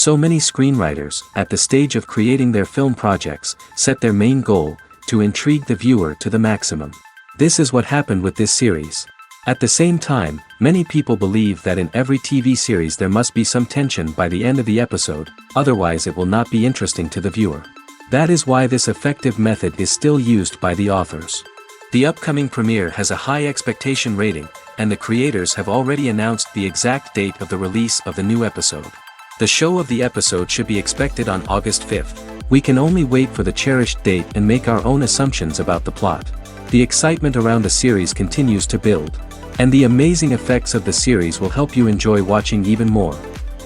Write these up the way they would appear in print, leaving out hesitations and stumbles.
So many screenwriters, at the stage of creating their film projects, set their main goal, to intrigue the viewer to the maximum. This is what happened with this series. At the same time, many people believe that in every TV series there must be some tension by the end of the episode, otherwise it will not be interesting to the viewer. That is why this effective method is still used by the authors. The upcoming premiere has a high expectation rating, and the creators have already announced the exact date of the release of the new episode. The show of the episode should be expected on August 5th. We can only wait for the cherished date and make our own assumptions about the plot. The excitement around the series continues to build. And the amazing effects of the series will help you enjoy watching even more.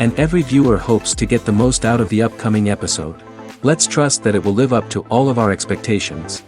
And every viewer hopes to get the most out of the upcoming episode. Let's trust that it will live up to all of our expectations.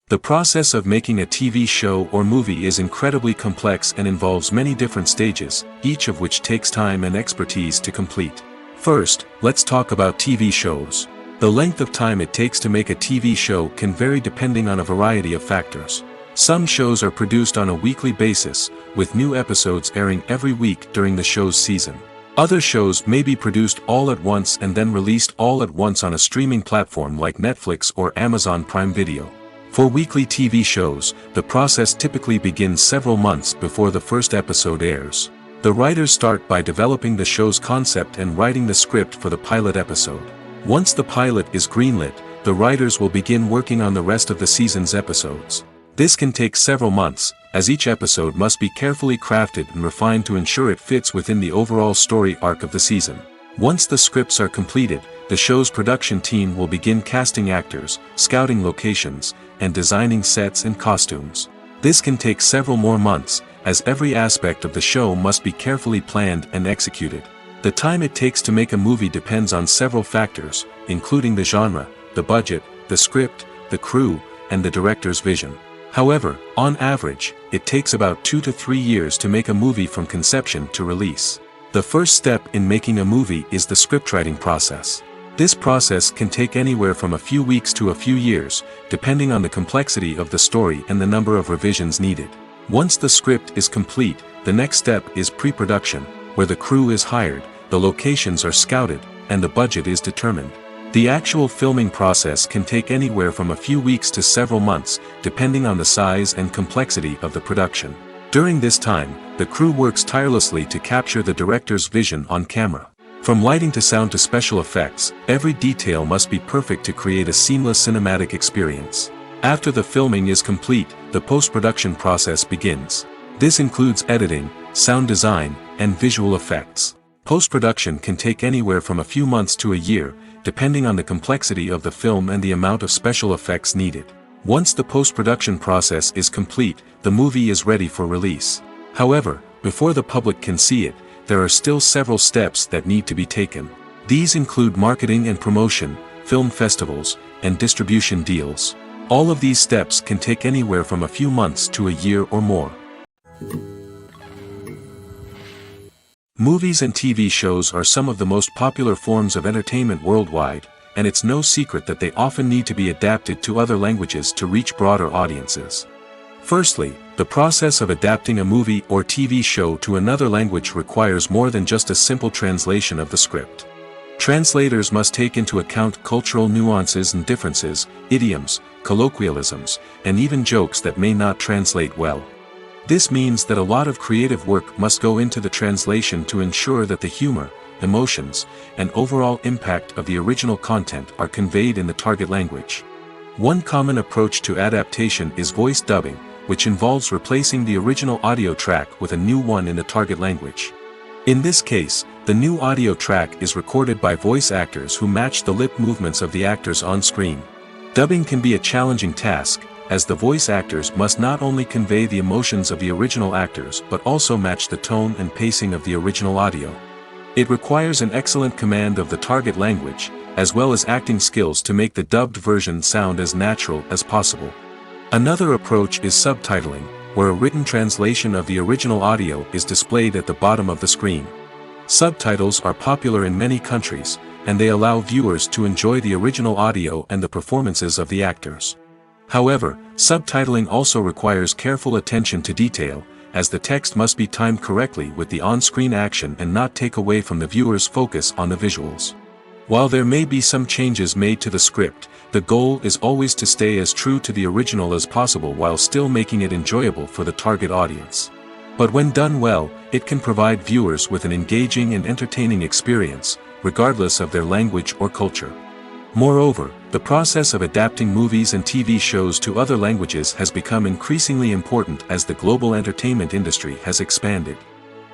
The process of making a TV show or movie is incredibly complex and involves many different stages, each of which takes time and expertise to complete. First, let's talk about TV shows. The length of time it takes to make a TV show can vary depending on a variety of factors. Some shows are produced on a weekly basis, with new episodes airing every week during the show's season. Other shows may be produced all at once and then released all at once on a streaming platform like Netflix or Amazon Prime Video. For weekly TV shows, the process typically begins several months before the first episode airs. The writers start by developing the show's concept and writing the script for the pilot episode. Once the pilot is greenlit, the writers will begin working on the rest of the season's episodes. This can take several months, as each episode must be carefully crafted and refined to ensure it fits within the overall story arc of the season. Once the scripts are completed, the show's production team will begin casting actors, scouting locations, and designing sets and costumes. This can take several more months, as every aspect of the show must be carefully planned and executed. The time it takes to make a movie depends on several factors, including the genre, the budget, the script, the crew, and the director's vision. However, on average, it takes about 2 to 3 years to make a movie from conception to release. The first step in making a movie is the scriptwriting process. This process can take anywhere from a few weeks to a few years, depending on the complexity of the story and the number of revisions needed. Once the script is complete, the next step is pre-production, where the crew is hired, the locations are scouted, and the budget is determined. The actual filming process can take anywhere from a few weeks to several months, depending on the size and complexity of the production. During this time, the crew works tirelessly to capture the director's vision on camera. From lighting to sound to special effects, every detail must be perfect to create a seamless cinematic experience. After the filming is complete, the post-production process begins. This includes editing, sound design, and visual effects. Post-production can take anywhere from a few months to a year, depending on the complexity of the film and the amount of special effects needed. Once the post-production process is complete, the movie is ready for release. However, before the public can see it, there are still several steps that need to be taken. These include marketing and promotion, film festivals, and distribution deals. All of these steps can take anywhere from a few months to a year or more. Movies and TV shows are some of the most popular forms of entertainment worldwide, and it's no secret that they often need to be adapted to other languages to reach broader audiences. Firstly, the process of adapting a movie or TV show to another language requires more than just a simple translation of the script. Translators must take into account cultural nuances and differences, idioms, colloquialisms, and even jokes that may not translate well. This means that a lot of creative work must go into the translation to ensure that the humor, emotions, and overall impact of the original content are conveyed in the target language. One common approach to adaptation is voice dubbing, which involves replacing the original audio track with a new one in the target language. In this case, the new audio track is recorded by voice actors who match the lip movements of the actors on screen. Dubbing can be a challenging task, as the voice actors must not only convey the emotions of the original actors but also match the tone and pacing of the original audio. It requires an excellent command of the target language, as well as acting skills to make the dubbed version sound as natural as possible. Another approach is subtitling, where a written translation of the original audio is displayed at the bottom of the screen. Subtitles are popular in many countries, and they allow viewers to enjoy the original audio and the performances of the actors. However, subtitling also requires careful attention to detail, as the text must be timed correctly with the on-screen action and not take away from the viewer's focus on the visuals. While there may be some changes made to the script, the goal is always to stay as true to the original as possible while still making it enjoyable for the target audience. But when done well, it can provide viewers with an engaging and entertaining experience, regardless of their language or culture. Moreover, the process of adapting movies and TV shows to other languages has become increasingly important as the global entertainment industry has expanded.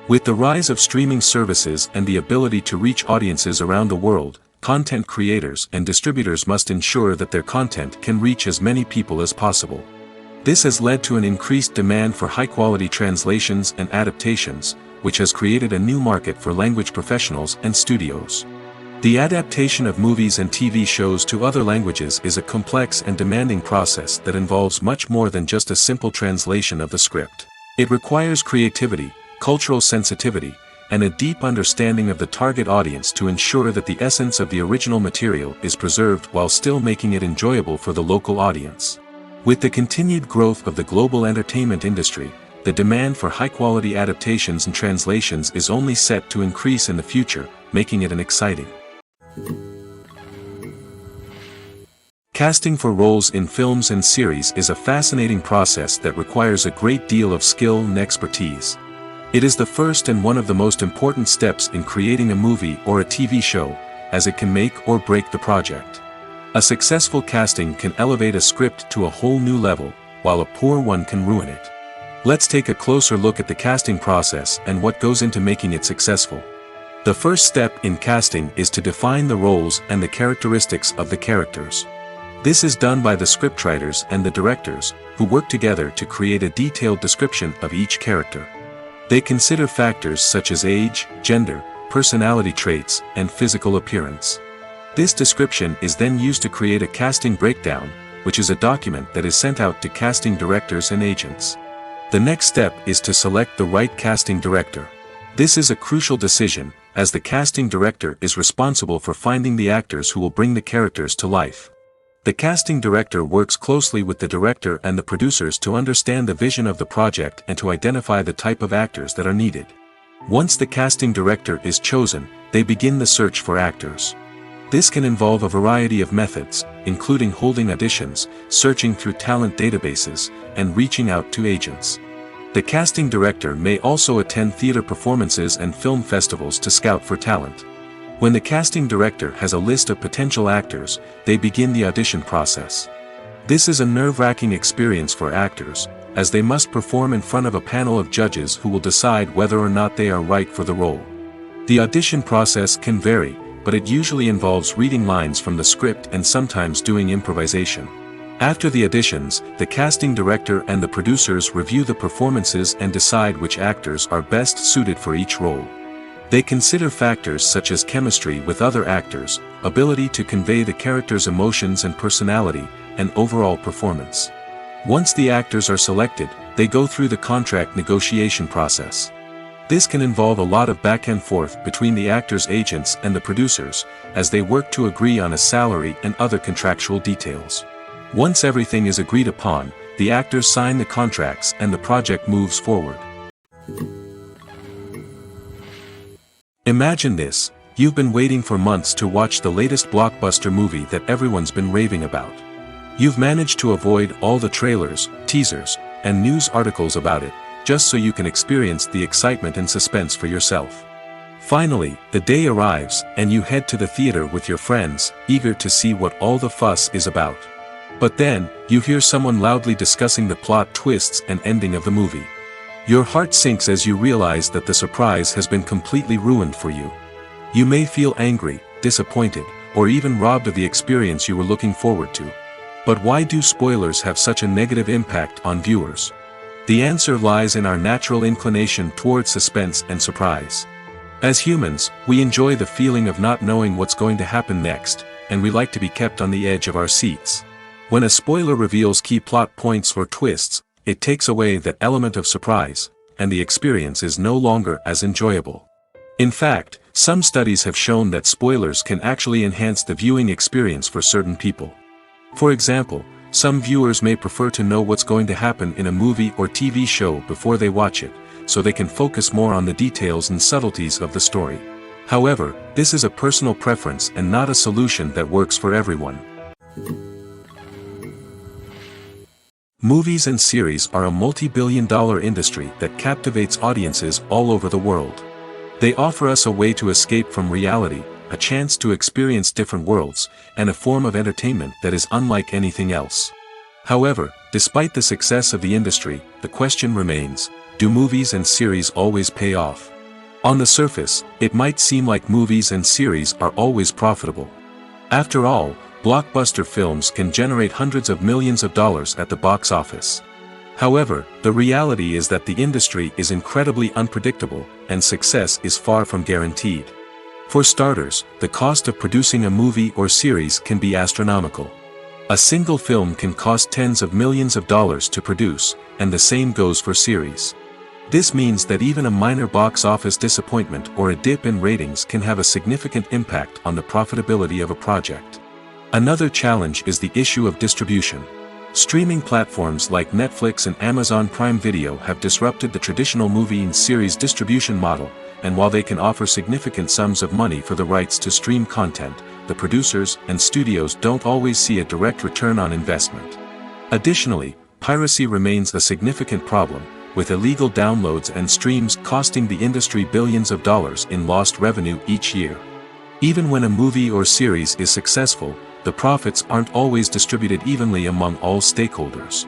With the rise of streaming services and the ability to reach audiences around the world, content creators and distributors must ensure that their content can reach as many people as possible. This has led to an increased demand for high-quality translations and adaptations, which has created a new market for language professionals and studios. The adaptation of movies and TV shows to other languages is a complex and demanding process that involves much more than just a simple translation of the script. It requires creativity, cultural sensitivity, and a deep understanding of the target audience to ensure that the essence of the original material is preserved while still making it enjoyable for the local audience. With the continued growth of the global entertainment industry, the demand for high-quality adaptations and translations is only set to increase in the future, making it an exciting. Casting for roles in films and series is a fascinating process that requires a great deal of skill and expertise. It is the first and one of the most important steps in creating a movie or a TV show, as it can make or break the project. A successful casting can elevate a script to a whole new level, while a poor one can ruin it. Let's take a closer look at the casting process and what goes into making it successful. The first step in casting is to define the roles and the characteristics of the characters. This is done by the scriptwriters and the directors, who work together to create a detailed description of each character. They consider factors such as age, gender, personality traits, and physical appearance. This description is then used to create a casting breakdown, which is a document that is sent out to casting directors and agents. The next step is to select the right casting director. This is a crucial decision, as the casting director is responsible for finding the actors who will bring the characters to life. The casting director works closely with the director and the producers to understand the vision of the project and to identify the type of actors that are needed. Once the casting director is chosen, they begin the search for actors. This can involve a variety of methods, including holding auditions, searching through talent databases, and reaching out to agents. The casting director may also attend theater performances and film festivals to scout for talent. When the casting director has a list of potential actors, they begin the audition process. This is a nerve-wracking experience for actors, as they must perform in front of a panel of judges who will decide whether or not they are right for the role. The audition process can vary, but it usually involves reading lines from the script and sometimes doing improvisation. After the auditions, the casting director and the producers review the performances and decide which actors are best suited for each role. They consider factors such as chemistry with other actors, ability to convey the character's emotions and personality, and overall performance. Once the actors are selected, they go through the contract negotiation process. This can involve a lot of back and forth between the actors' agents and the producers, as they work to agree on a salary and other contractual details. Once everything is agreed upon, the actors sign the contracts and the project moves forward. Imagine this: you've been waiting for months to watch the latest blockbuster movie that everyone's been raving about. You've managed to avoid all the trailers, teasers, and news articles about it, just so you can experience the excitement and suspense for yourself. Finally, the day arrives, and you head to the theater with your friends, eager to see what all the fuss is about. But then, you hear someone loudly discussing the plot twists and ending of the movie. Your heart sinks as you realize that the surprise has been completely ruined for you. You may feel angry, disappointed, or even robbed of the experience you were looking forward to. But why do spoilers have such a negative impact on viewers? The answer lies in our natural inclination towards suspense and surprise. As humans, we enjoy the feeling of not knowing what's going to happen next, and we like to be kept on the edge of our seats. When a spoiler reveals key plot points or twists, it takes away that element of surprise, and the experience is no longer as enjoyable. In fact, some studies have shown that spoilers can actually enhance the viewing experience for certain people. For example, Some viewers may prefer to know what's going to happen in a movie or TV show before they watch it, so they can focus more on the details and subtleties of the story. However, this is a personal preference and not a solution that works for everyone. Movies and series are a multi-billion-dollar industry that captivates audiences all over the world. They offer us a way to escape from reality, a chance to experience different worlds, and a form of entertainment that is unlike anything else. However, despite the success of the industry, the question remains, do movies and series always pay off? On the surface, it might seem like movies and series are always profitable. After all, blockbuster films can generate hundreds of millions of dollars at the box office. However, the reality is that the industry is incredibly unpredictable, and success is far from guaranteed. For starters, the cost of producing a movie or series can be astronomical. A single film can cost tens of millions of dollars to produce, and the same goes for series. This means that even a minor box office disappointment or a dip in ratings can have a significant impact on the profitability of a project. Another challenge is the issue of distribution. Streaming platforms like Netflix and Amazon Prime Video have disrupted the traditional movie and series distribution model, and while they can offer significant sums of money for the rights to stream content, the producers and studios don't always see a direct return on investment. Additionally, piracy remains a significant problem, with illegal downloads and streams costing the industry billions of dollars in lost revenue each year. Even when a movie or series is successful, the profits aren't always distributed evenly among all stakeholders.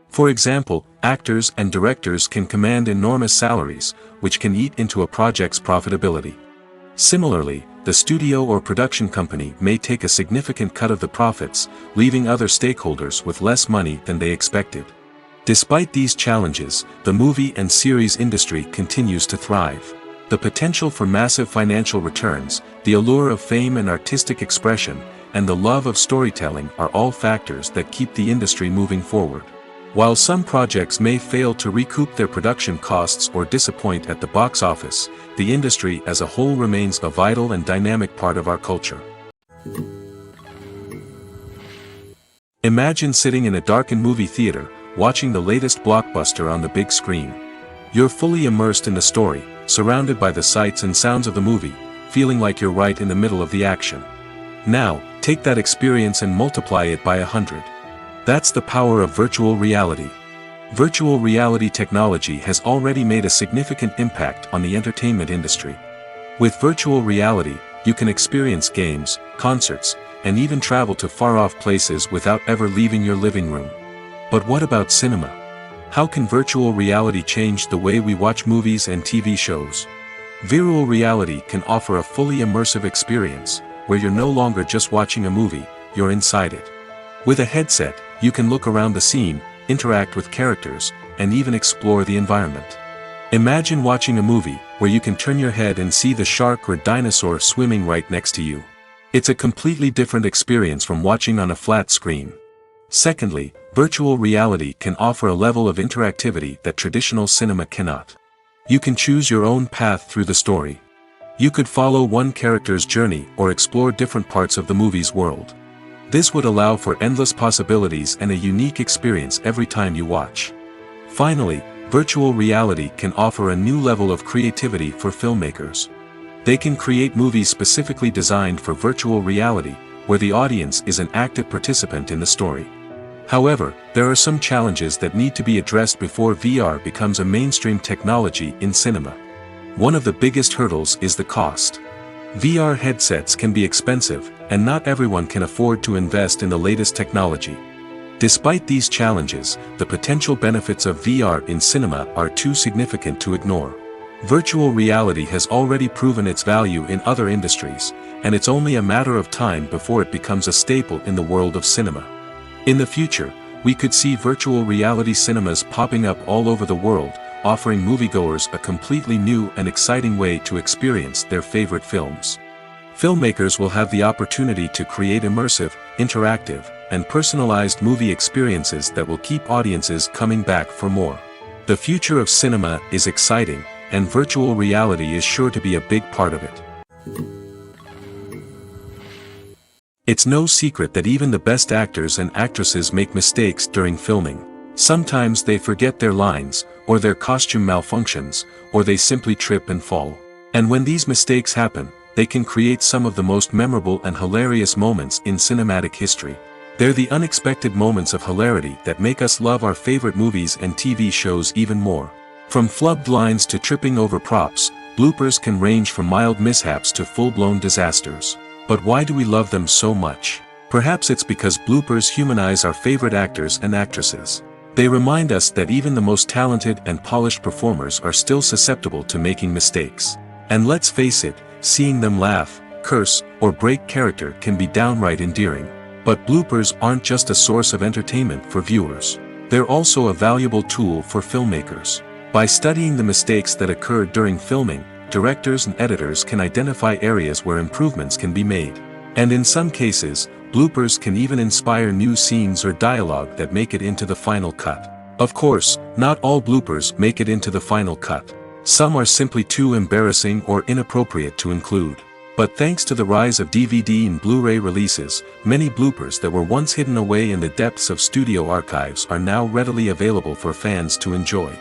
For example, actors and directors can command enormous salaries, which can eat into a project's profitability. Similarly, the studio or production company may take a significant cut of the profits, leaving other stakeholders with less money than they expected. Despite these challenges, the movie and series industry continues to thrive. The potential for massive financial returns, the allure of fame and artistic expression, and the love of storytelling are all factors that keep the industry moving forward. While some projects may fail to recoup their production costs or disappoint at the box office, the industry as a whole remains a vital and dynamic part of our culture. Imagine sitting in a darkened movie theater, watching the latest blockbuster on the big screen. You're fully immersed in the story, surrounded by the sights and sounds of the movie, feeling like you're right in the middle of the action. Now, take that experience and multiply it by 100. That's the power of virtual reality. Virtual reality technology has already made a significant impact on the entertainment industry. With virtual reality, you can experience games, concerts, and even travel to far-off places without ever leaving your living room. But what about cinema? How can virtual reality change the way we watch movies and TV shows? Virtual reality can offer a fully immersive experience, where you're no longer just watching a movie, you're inside it. With a headset, you can look around the scene, interact with characters, and even explore the environment. Imagine watching a movie, where you can turn your head and see the shark or dinosaur swimming right next to you. It's a completely different experience from watching on a flat screen. Secondly, virtual reality can offer a level of interactivity that traditional cinema cannot. You can choose your own path through the story. You could follow one character's journey or explore different parts of the movie's world. This would allow for endless possibilities and a unique experience every time you watch. Finally, virtual reality can offer a new level of creativity for filmmakers. They can create movies specifically designed for virtual reality, where the audience is an active participant in the story. However, there are some challenges that need to be addressed before VR becomes a mainstream technology in cinema. One of the biggest hurdles is the cost. VR headsets can be expensive, and not everyone can afford to invest in the latest technology. Despite these challenges, the potential benefits of VR in cinema are too significant to ignore. Virtual reality has already proven its value in other industries, and it's only a matter of time before it becomes a staple in the world of cinema. In the future, we could see virtual reality cinemas popping up all over the world, offering moviegoers a completely new and exciting way to experience their favorite films. Filmmakers will have the opportunity to create immersive, interactive, and personalized movie experiences that will keep audiences coming back for more. The future of cinema is exciting, and virtual reality is sure to be a big part of it. It's no secret that even the best actors and actresses make mistakes during filming. Sometimes they forget their lines, or their costume malfunctions, or they simply trip and fall. And when these mistakes happen, they can create some of the most memorable and hilarious moments in cinematic history. They're the unexpected moments of hilarity that make us love our favorite movies and TV shows even more. From flubbed lines to tripping over props, bloopers can range from mild mishaps to full-blown disasters. But why do we love them so much? Perhaps it's because bloopers humanize our favorite actors and actresses. They remind us that even the most talented and polished performers are still susceptible to making mistakes. And let's face it, seeing them laugh, curse, or break character can be downright endearing. But bloopers aren't just a source of entertainment for viewers. They're also a valuable tool for filmmakers. By studying the mistakes that occurred during filming, directors and editors can identify areas where improvements can be made. And in some cases, bloopers can even inspire new scenes or dialogue that make it into the final cut. Of course, not all bloopers make it into the final cut. Some are simply too embarrassing or inappropriate to include. But thanks to the rise of DVD and Blu-ray releases, many bloopers that were once hidden away in the depths of studio archives are now readily available for fans to enjoy.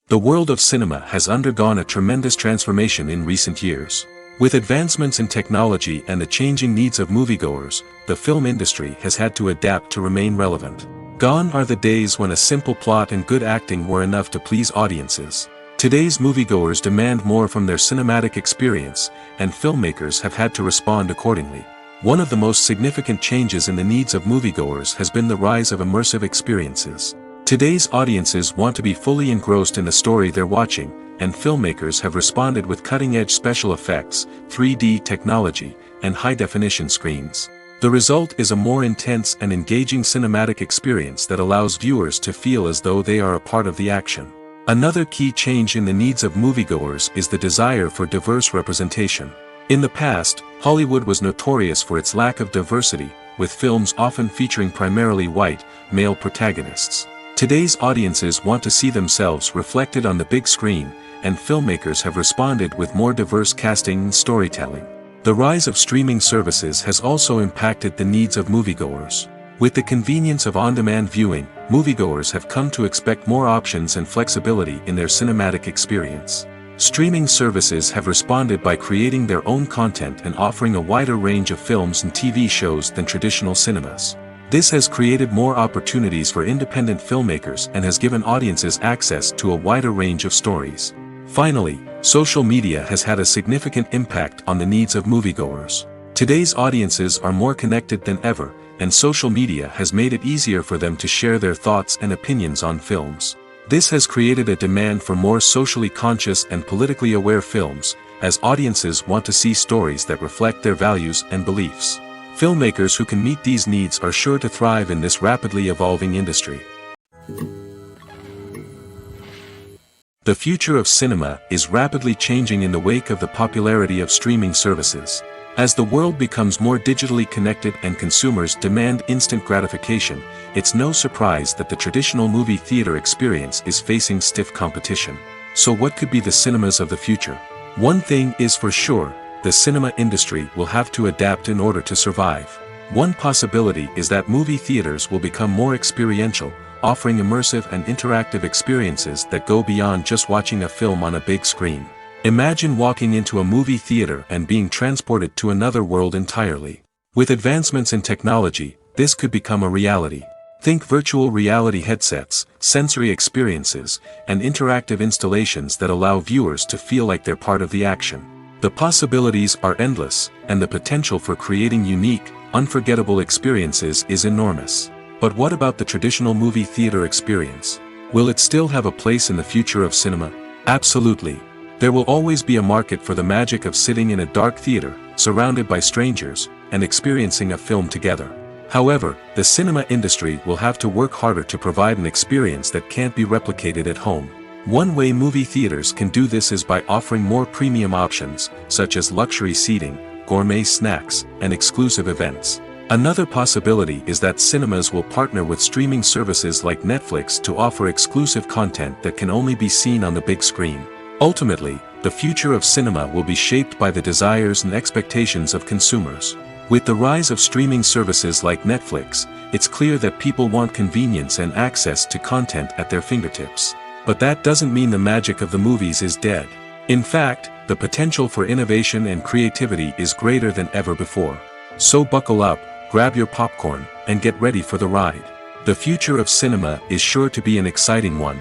The world of cinema has undergone a tremendous transformation in recent years. With advancements in technology and the changing needs of moviegoers, the film industry has had to adapt to remain relevant. Gone are the days when a simple plot and good acting were enough to please audiences. Today's moviegoers demand more from their cinematic experience, and filmmakers have had to respond accordingly. One of the most significant changes in the needs of moviegoers has been the rise of immersive experiences. Today's audiences want to be fully engrossed in the story they're watching, and filmmakers have responded with cutting-edge special effects, 3D technology, and high-definition screens. The result is a more intense and engaging cinematic experience that allows viewers to feel as though they are a part of the action. Another key change in the needs of moviegoers is the desire for diverse representation. In the past, Hollywood was notorious for its lack of diversity, with films often featuring primarily white, male protagonists. Today's audiences want to see themselves reflected on the big screen, and filmmakers have responded with more diverse casting and storytelling. The rise of streaming services has also impacted the needs of moviegoers. With the convenience of on-demand viewing, moviegoers have come to expect more options and flexibility in their cinematic experience. Streaming services have responded by creating their own content and offering a wider range of films and TV shows than traditional cinemas. This has created more opportunities for independent filmmakers and has given audiences access to a wider range of stories. Finally, social media has had a significant impact on the needs of moviegoers. Today's audiences are more connected than ever, and social media has made it easier for them to share their thoughts and opinions on films. This has created a demand for more socially conscious and politically aware films, as audiences want to see stories that reflect their values and beliefs. Filmmakers who can meet these needs are sure to thrive in this rapidly evolving industry. The future of cinema is rapidly changing in the wake of the popularity of streaming services. As the world becomes more digitally connected and consumers demand instant gratification, it's no surprise that the traditional movie theater experience is facing stiff competition. So what could be the cinemas of the future? One thing is for sure, the cinema industry will have to adapt in order to survive. One possibility is that movie theaters will become more experiential, offering immersive and interactive experiences that go beyond just watching a film on a big screen. Imagine walking into a movie theater and being transported to another world entirely. With advancements in technology, this could become a reality. Think virtual reality headsets, sensory experiences, and interactive installations that allow viewers to feel like they're part of the action. The possibilities are endless, and the potential for creating unique, unforgettable experiences is enormous. But what about the traditional movie theater experience? Will it still have a place in the future of cinema? Absolutely. There will always be a market for the magic of sitting in a dark theater, surrounded by strangers, and experiencing a film together. However, the cinema industry will have to work harder to provide an experience that can't be replicated at home. One way movie theaters can do this is by offering more premium options, such as luxury seating, gourmet snacks, and exclusive events. Another possibility is that cinemas will partner with streaming services like Netflix to offer exclusive content that can only be seen on the big screen. Ultimately, the future of cinema will be shaped by the desires and expectations of consumers. With the rise of streaming services like Netflix, it's clear that people want convenience and access to content at their fingertips. But that doesn't mean the magic of the movies is dead. In fact, the potential for innovation and creativity is greater than ever before. So buckle up, grab your popcorn, and get ready for the ride. The future of cinema is sure to be an exciting one.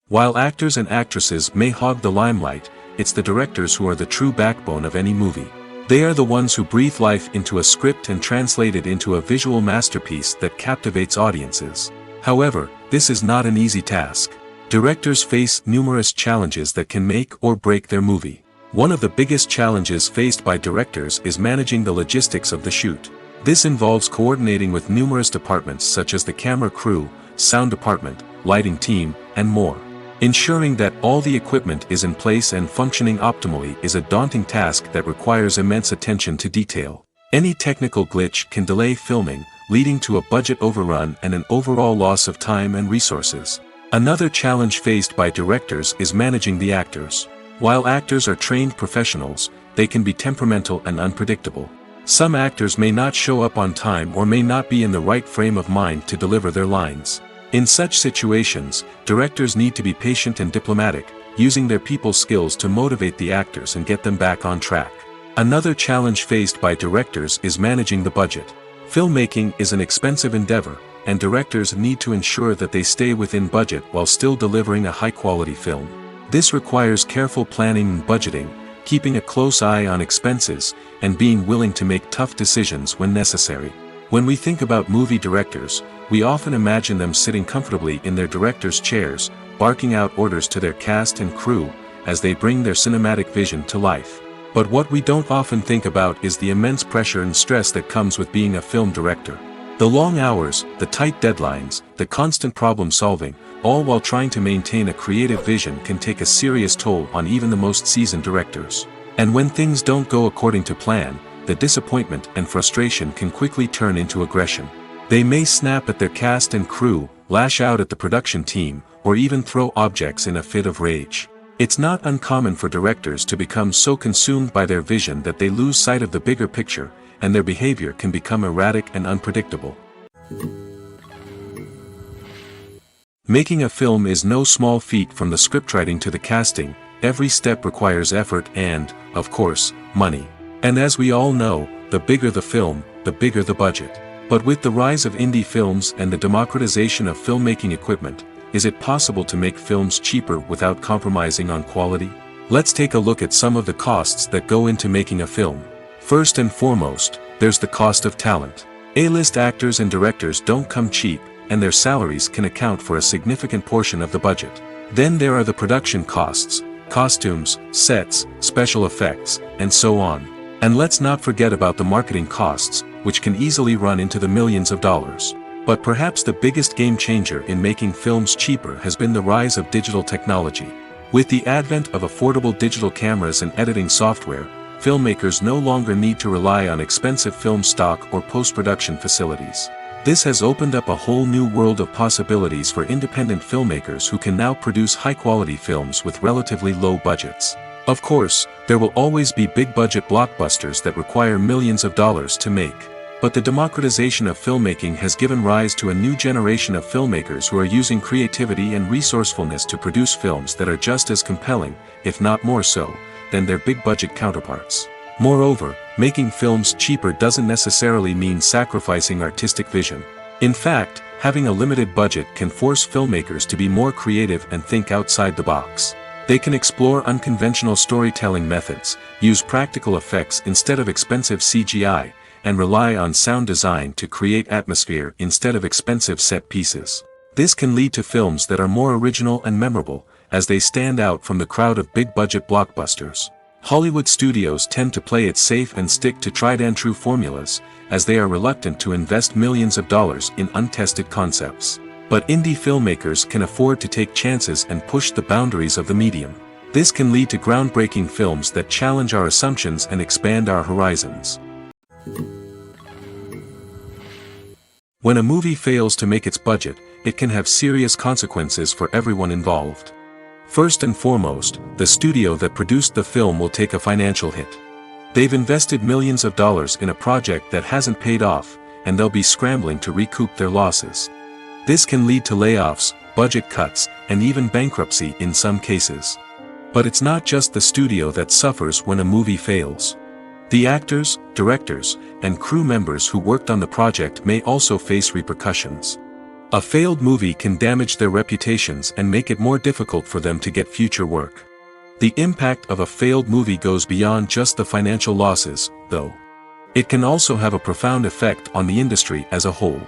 While actors and actresses may hog the limelight, it's the directors who are the true backbone of any movie. They are the ones who breathe life into a script and translate it into a visual masterpiece that captivates audiences. However, this is not an easy task. Directors face numerous challenges that can make or break their movie. One of the biggest challenges faced by directors is managing the logistics of the shoot. This involves coordinating with numerous departments such as the camera crew, sound department, lighting team, and more. Ensuring that all the equipment is in place and functioning optimally is a daunting task that requires immense attention to detail. Any technical glitch can delay filming, leading to a budget overrun and an overall loss of time and resources. Another challenge faced by directors is managing the actors. While actors are trained professionals, they can be temperamental and unpredictable. Some actors may not show up on time or may not be in the right frame of mind to deliver their lines. In such situations, directors need to be patient and diplomatic, using their people skills to motivate the actors and get them back on track. Another challenge faced by directors is managing the budget. Filmmaking is an expensive endeavor, and directors need to ensure that they stay within budget while still delivering a high-quality film. This requires careful planning and budgeting, keeping a close eye on expenses, and being willing to make tough decisions when necessary. When we think about movie directors, we often imagine them sitting comfortably in their director's chairs, barking out orders to their cast and crew, as they bring their cinematic vision to life. But what we don't often think about is the immense pressure and stress that comes with being a film director. The long hours, the tight deadlines, the constant problem solving, all while trying to maintain a creative vision can take a serious toll on even the most seasoned directors. And when things don't go according to plan, the disappointment and frustration can quickly turn into aggression. They may snap at their cast and crew, lash out at the production team, or even throw objects in a fit of rage. It's not uncommon for directors to become so consumed by their vision that they lose sight of the bigger picture, and their behavior can become erratic and unpredictable. Making a film is no small feat. From the scriptwriting to the casting, every step requires effort and, of course, money. And as we all know, the bigger the film, the bigger the budget. But with the rise of indie films and the democratization of filmmaking equipment, is it possible to make films cheaper without compromising on quality? Let's take a look at some of the costs that go into making a film. First and foremost, there's the cost of talent. A-list actors and directors don't come cheap, and their salaries can account for a significant portion of the budget. Then there are the production costs, costumes, sets, special effects, and so on. And let's not forget about the marketing costs, which can easily run into the millions of dollars. But perhaps the biggest game changer in making films cheaper has been the rise of digital technology. With the advent of affordable digital cameras and editing software, filmmakers no longer need to rely on expensive film stock or post-production facilities. This has opened up a whole new world of possibilities for independent filmmakers who can now produce high-quality films with relatively low budgets. Of course, there will always be big-budget blockbusters that require millions of dollars to make. But the democratization of filmmaking has given rise to a new generation of filmmakers who are using creativity and resourcefulness to produce films that are just as compelling, if not more so, than their big-budget counterparts. Moreover, making films cheaper doesn't necessarily mean sacrificing artistic vision. In fact, having a limited budget can force filmmakers to be more creative and think outside the box. They can explore unconventional storytelling methods, use practical effects instead of expensive CGI, and rely on sound design to create atmosphere instead of expensive set pieces. This can lead to films that are more original and memorable, as they stand out from the crowd of big-budget blockbusters. Hollywood studios tend to play it safe and stick to tried-and-true formulas, as they are reluctant to invest millions of dollars in untested concepts. But indie filmmakers can afford to take chances and push the boundaries of the medium. This can lead to groundbreaking films that challenge our assumptions and expand our horizons. When a movie fails to make its budget, it can have serious consequences for everyone involved. First and foremost, the studio that produced the film will take a financial hit. They've invested millions of dollars in a project that hasn't paid off, and they'll be scrambling to recoup their losses. This can lead to layoffs, budget cuts, and even bankruptcy in some cases. But it's not just the studio that suffers when a movie fails. The actors, directors, and crew members who worked on the project may also face repercussions. A failed movie can damage their reputations and make it more difficult for them to get future work. The impact of a failed movie goes beyond just the financial losses, though. It can also have a profound effect on the industry as a whole.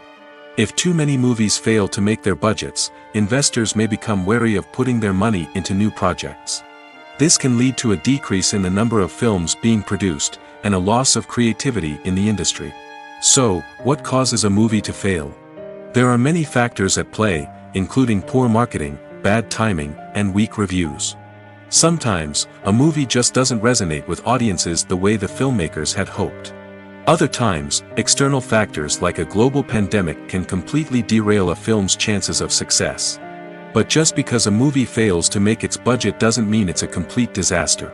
If too many movies fail to make their budgets, investors may become wary of putting their money into new projects. This can lead to a decrease in the number of films being produced, and a loss of creativity in the industry. So, what causes a movie to fail? There are many factors at play, including poor marketing, bad timing, and weak reviews. Sometimes, a movie just doesn't resonate with audiences the way the filmmakers had hoped. Other times, external factors like a global pandemic can completely derail a film's chances of success. But just because a movie fails to make its budget doesn't mean it's a complete disaster.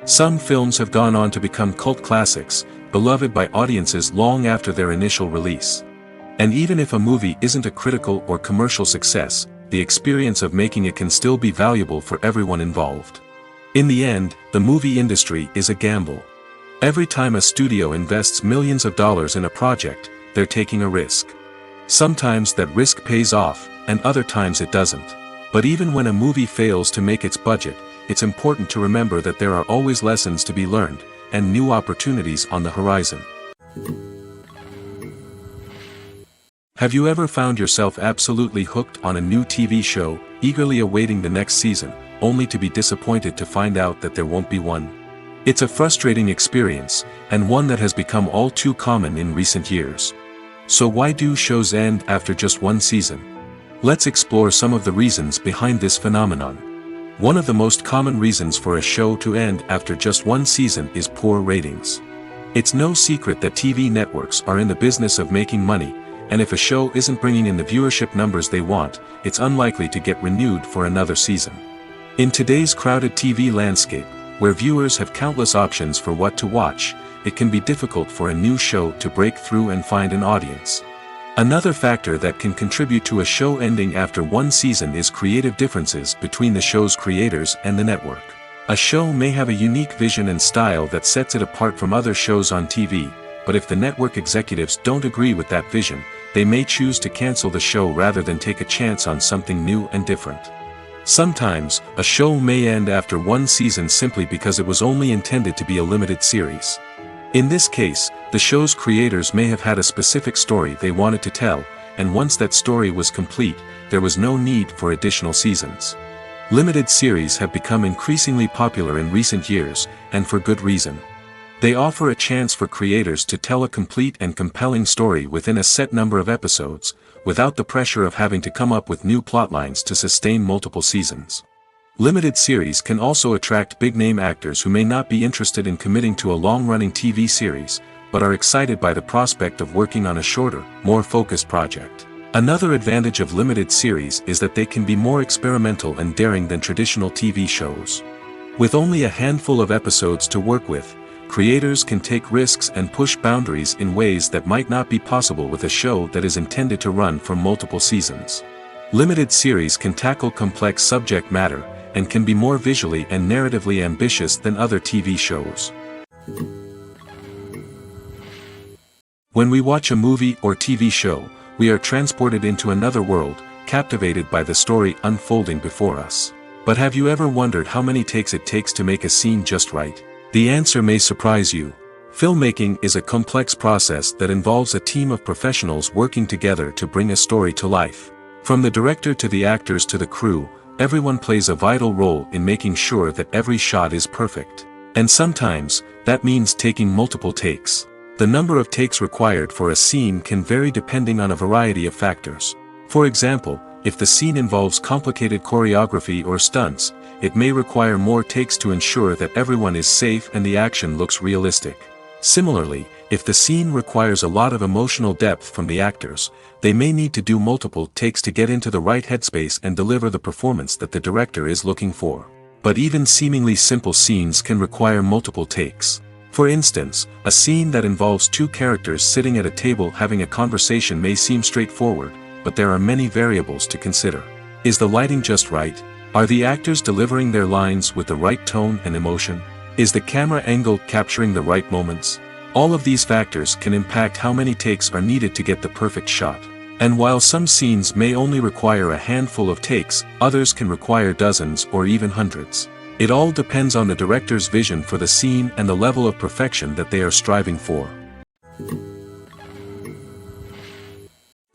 Some films have gone on to become cult classics, beloved by audiences long after their initial release. And even if a movie isn't a critical or commercial success, the experience of making it can still be valuable for everyone involved. In the end, the movie industry is a gamble. Every time a studio invests millions of dollars in a project, they're taking a risk. Sometimes that risk pays off, and other times it doesn't. But even when a movie fails to make its budget, it's important to remember that there are always lessons to be learned, and new opportunities on the horizon. Have you ever found yourself absolutely hooked on a new TV show, eagerly awaiting the next season, only to be disappointed to find out that there won't be one? It's a frustrating experience, and one that has become all too common in recent years. So why do shows end after just one season? Let's explore some of the reasons behind this phenomenon. One of the most common reasons for a show to end after just one season is poor ratings. It's no secret that TV networks are in the business of making money, and if a show isn't bringing in the viewership numbers they want, it's unlikely to get renewed for another season. In today's crowded TV landscape, where viewers have countless options for what to watch, it can be difficult for a new show to break through and find an audience. Another factor that can contribute to a show ending after one season is creative differences between the show's creators and the network. A show may have a unique vision and style that sets it apart from other shows on TV, but if the network executives don't agree with that vision, they may choose to cancel the show rather than take a chance on something new and different. Sometimes, a show may end after one season simply because it was only intended to be a limited series. In this case, the show's creators may have had a specific story they wanted to tell, and once that story was complete, there was no need for additional seasons. Limited series have become increasingly popular in recent years, and for good reason. They offer a chance for creators to tell a complete and compelling story within a set number of episodes, without the pressure of having to come up with new plotlines to sustain multiple seasons. Limited series can also attract big-name actors who may not be interested in committing to a long-running TV series, but are excited by the prospect of working on a shorter, more focused project. Another advantage of limited series is that they can be more experimental and daring than traditional TV shows. With only a handful of episodes to work with, creators can take risks and push boundaries in ways that might not be possible with a show that is intended to run for multiple seasons. Limited series can tackle complex subject matter, and can be more visually and narratively ambitious than other TV shows. When we watch a movie or TV show, we are transported into another world, captivated by the story unfolding before us. But have you ever wondered how many takes it takes to make a scene just right? The answer may surprise you. Filmmaking is a complex process that involves a team of professionals working together to bring a story to life. From the director to the actors to the crew, everyone plays a vital role in making sure that every shot is perfect. And sometimes, that means taking multiple takes. The number of takes required for a scene can vary depending on a variety of factors. For example, if the scene involves complicated choreography or stunts, it may require more takes to ensure that everyone is safe and the action looks realistic. Similarly, if the scene requires a lot of emotional depth from the actors, they may need to do multiple takes to get into the right headspace and deliver the performance that the director is looking for. But even seemingly simple scenes can require multiple takes. For instance, a scene that involves two characters sitting at a table having a conversation may seem straightforward, but there are many variables to consider. Is the lighting just right? Are the actors delivering their lines with the right tone and emotion? Is the camera angle capturing the right moments? All of these factors can impact how many takes are needed to get the perfect shot. And while some scenes may only require a handful of takes, others can require dozens or even hundreds. It all depends on the director's vision for the scene and the level of perfection that they are striving for.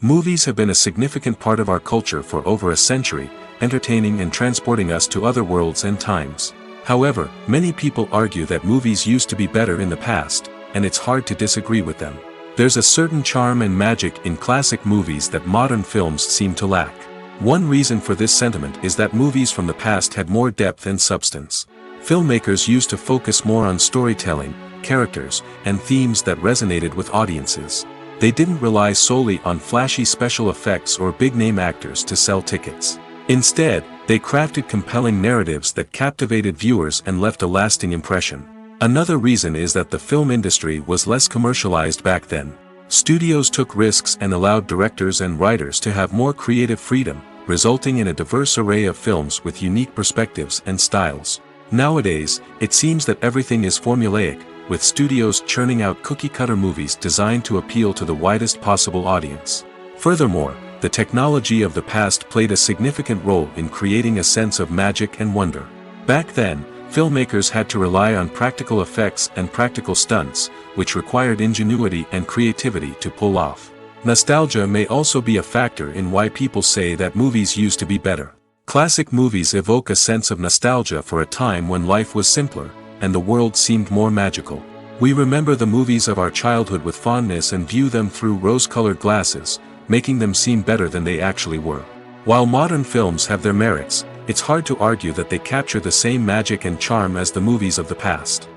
Movies have been a significant part of our culture for over a century, entertaining and transporting us to other worlds and times. However, many people argue that movies used to be better in the past, and it's hard to disagree with them. There's a certain charm and magic in classic movies that modern films seem to lack. One reason for this sentiment is that movies from the past had more depth and substance. Filmmakers used to focus more on storytelling, characters, and themes that resonated with audiences. They didn't rely solely on flashy special effects or big-name actors to sell tickets. Instead, they crafted compelling narratives that captivated viewers and left a lasting impression. Another reason is that the film industry was less commercialized back then. Studios took risks and allowed directors and writers to have more creative freedom, resulting in a diverse array of films with unique perspectives and styles. Nowadays, it seems that everything is formulaic, with studios churning out cookie-cutter movies designed to appeal to the widest possible audience. Furthermore, the technology of the past played a significant role in creating a sense of magic and wonder. Back then, filmmakers had to rely on practical effects and practical stunts, which required ingenuity and creativity to pull off. Nostalgia may also be a factor in why people say that movies used to be better. Classic movies evoke a sense of nostalgia for a time when life was simpler, and the world seemed more magical. We remember the movies of our childhood with fondness and view them through rose-colored glasses, making them seem better than they actually were. While modern films have their merits, it's hard to argue that they capture the same magic and charm as the movies of the past.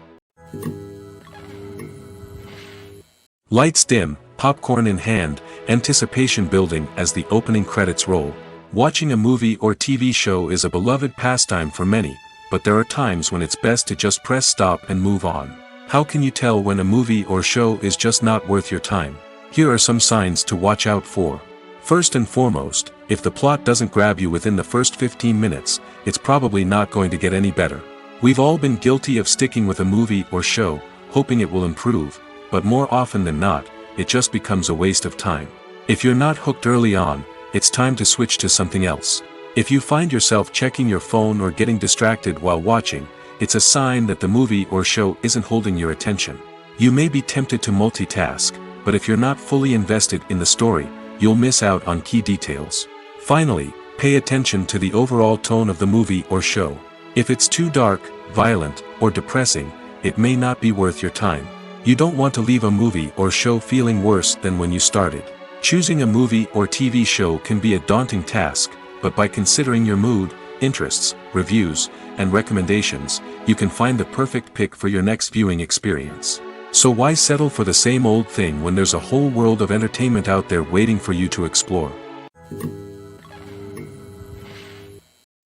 Lights dim, popcorn in hand, anticipation building as the opening credits roll. Watching a movie or TV show is a beloved pastime for many, but there are times when it's best to just press stop and move on. How can you tell when a movie or show is just not worth your time? Here are some signs to watch out for. First and foremost, if the plot doesn't grab you within the first 15 minutes, it's probably not going to get any better. We've all been guilty of sticking with a movie or show, hoping it will improve, but more often than not, it just becomes a waste of time. If you're not hooked early on, it's time to switch to something else. If you find yourself checking your phone or getting distracted while watching, it's a sign that the movie or show isn't holding your attention. You may be tempted to multitask, but if you're not fully invested in the story, you'll miss out on key details. Finally, pay attention to the overall tone of the movie or show. If it's too dark, violent, or depressing, it may not be worth your time. You don't want to leave a movie or show feeling worse than when you started. Choosing a movie or TV show can be a daunting task, but by considering your mood, interests, reviews, and recommendations, you can find the perfect pick for your next viewing experience. So why settle for the same old thing when there's a whole world of entertainment out there waiting for you to explore?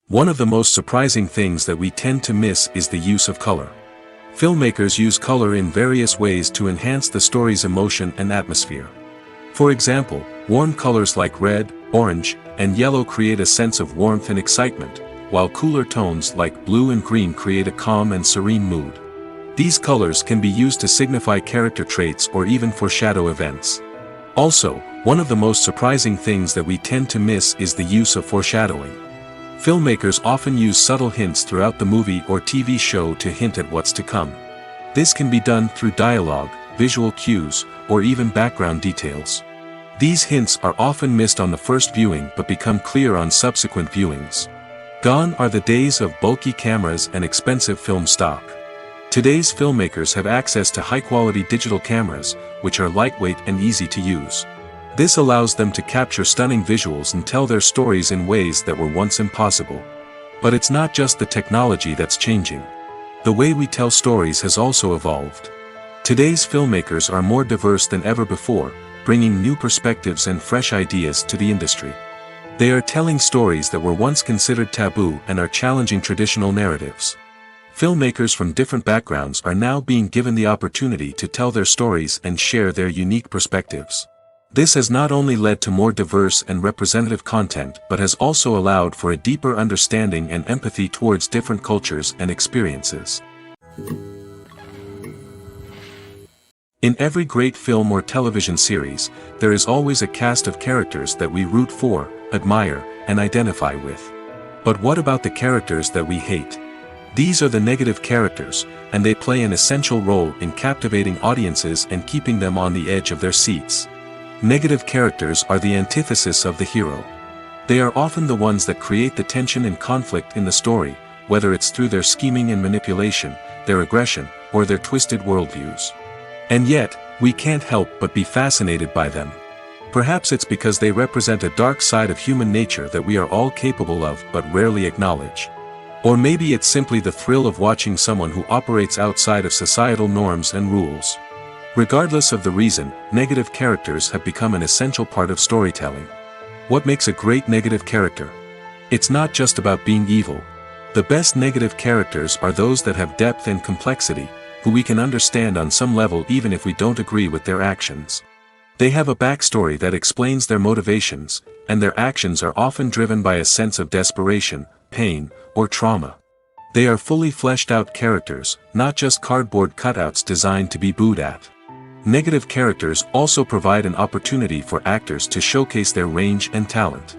One of the most surprising things that we tend to miss is the use of color. Filmmakers use color in various ways to enhance the story's emotion and atmosphere. For example, warm colors like red, orange, and yellow create a sense of warmth and excitement, while cooler tones like blue and green create a calm and serene mood. These colors can be used to signify character traits or even foreshadow events. Also, one of the most surprising things that we tend to miss is the use of foreshadowing. Filmmakers often use subtle hints throughout the movie or TV show to hint at what's to come. This can be done through dialogue, visual cues, or even background details. These hints are often missed on the first viewing but become clear on subsequent viewings. Gone are the days of bulky cameras and expensive film stock. Today's filmmakers have access to high-quality digital cameras, which are lightweight and easy to use. This allows them to capture stunning visuals and tell their stories in ways that were once impossible. But it's not just the technology that's changing. The way we tell stories has also evolved. Today's filmmakers are more diverse than ever before, bringing new perspectives and fresh ideas to the industry. They are telling stories that were once considered taboo and are challenging traditional narratives. Filmmakers from different backgrounds are now being given the opportunity to tell their stories and share their unique perspectives. This has not only led to more diverse and representative content but has also allowed for a deeper understanding and empathy towards different cultures and experiences. In every great film or television series, there is always a cast of characters that we root for, admire, and identify with. But what about the characters that we hate? These are the negative characters, and they play an essential role in captivating audiences and keeping them on the edge of their seats. Negative characters are the antithesis of the hero. They are often the ones that create the tension and conflict in the story, whether it's through their scheming and manipulation, their aggression, or their twisted worldviews. And yet, we can't help but be fascinated by them. Perhaps it's because they represent a dark side of human nature that we are all capable of but rarely acknowledge. Or maybe it's simply the thrill of watching someone who operates outside of societal norms and rules. Regardless of the reason, negative characters have become an essential part of storytelling. What makes a great negative character? It's not just about being evil. The best negative characters are those that have depth and complexity, who we can understand on some level even if we don't agree with their actions. They have a backstory that explains their motivations, and their actions are often driven by a sense of desperation, pain, or trauma. They are fully fleshed out characters, not just cardboard cutouts designed to be booed at. Negative characters also provide an opportunity for actors to showcase their range and talent.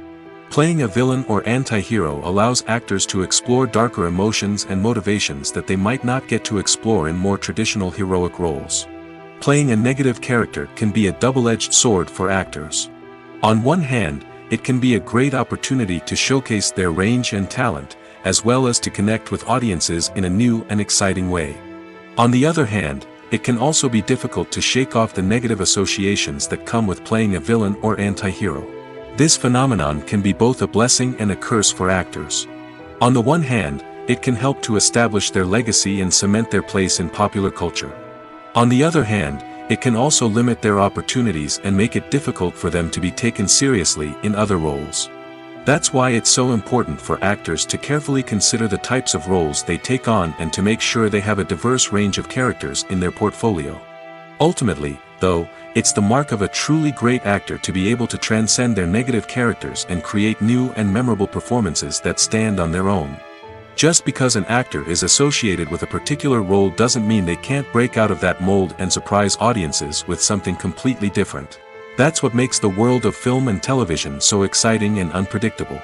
Playing a villain or anti-hero allows actors to explore darker emotions and motivations that they might not get to explore in more traditional heroic roles. Playing a negative character can be a double-edged sword for actors. On one hand, it can be a great opportunity to showcase their range and talent, as well as to connect with audiences in a new and exciting way. On the other hand, it can also be difficult to shake off the negative associations that come with playing a villain or anti-hero. This phenomenon can be both a blessing and a curse for actors. On the one hand, it can help to establish their legacy and cement their place in popular culture. On the other hand, it can also limit their opportunities and make it difficult for them to be taken seriously in other roles. That's why it's so important for actors to carefully consider the types of roles they take on and to make sure they have a diverse range of characters in their portfolio. Ultimately, though, it's the mark of a truly great actor to be able to transcend their negative characters and create new and memorable performances that stand on their own. Just because an actor is associated with a particular role doesn't mean they can't break out of that mold and surprise audiences with something completely different. That's what makes the world of film and television so exciting and unpredictable.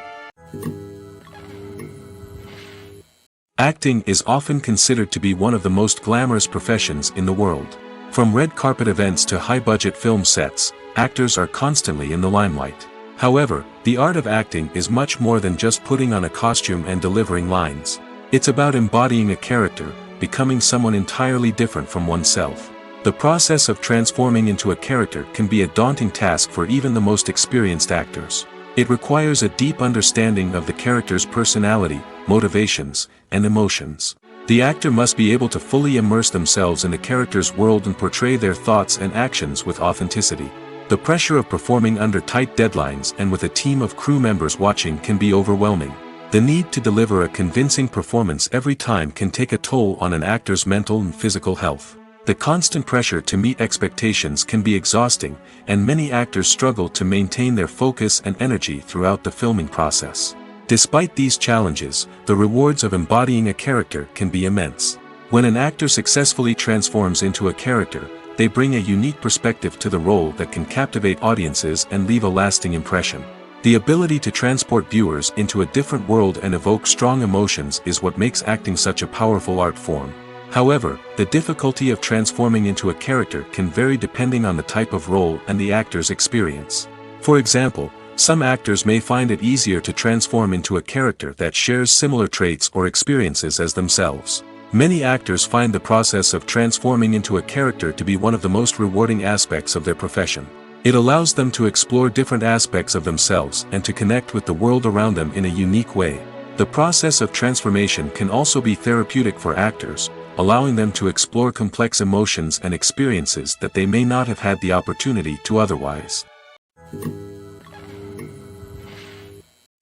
Acting is often considered to be one of the most glamorous professions in the world. From red carpet events to high-budget film sets, actors are constantly in the limelight. However, the art of acting is much more than just putting on a costume and delivering lines. It's about embodying a character, becoming someone entirely different from oneself. The process of transforming into a character can be a daunting task for even the most experienced actors. It requires a deep understanding of the character's personality, motivations, and emotions. The actor must be able to fully immerse themselves in the character's world and portray their thoughts and actions with authenticity. The pressure of performing under tight deadlines and with a team of crew members watching can be overwhelming. The need to deliver a convincing performance every time can take a toll on an actor's mental and physical health. The constant pressure to meet expectations can be exhausting, and many actors struggle to maintain their focus and energy throughout the filming process. Despite these challenges, the rewards of embodying a character can be immense. When an actor successfully transforms into a character, they bring a unique perspective to the role that can captivate audiences and leave a lasting impression. The ability to transport viewers into a different world and evoke strong emotions is what makes acting such a powerful art form. However, the difficulty of transforming into a character can vary depending on the type of role and the actor's experience. For example, some actors may find it easier to transform into a character that shares similar traits or experiences as themselves. Many actors find the process of transforming into a character to be one of the most rewarding aspects of their profession. It allows them to explore different aspects of themselves and to connect with the world around them in a unique way. The process of transformation can also be therapeutic for actors, allowing them to explore complex emotions and experiences that they may not have had the opportunity to otherwise.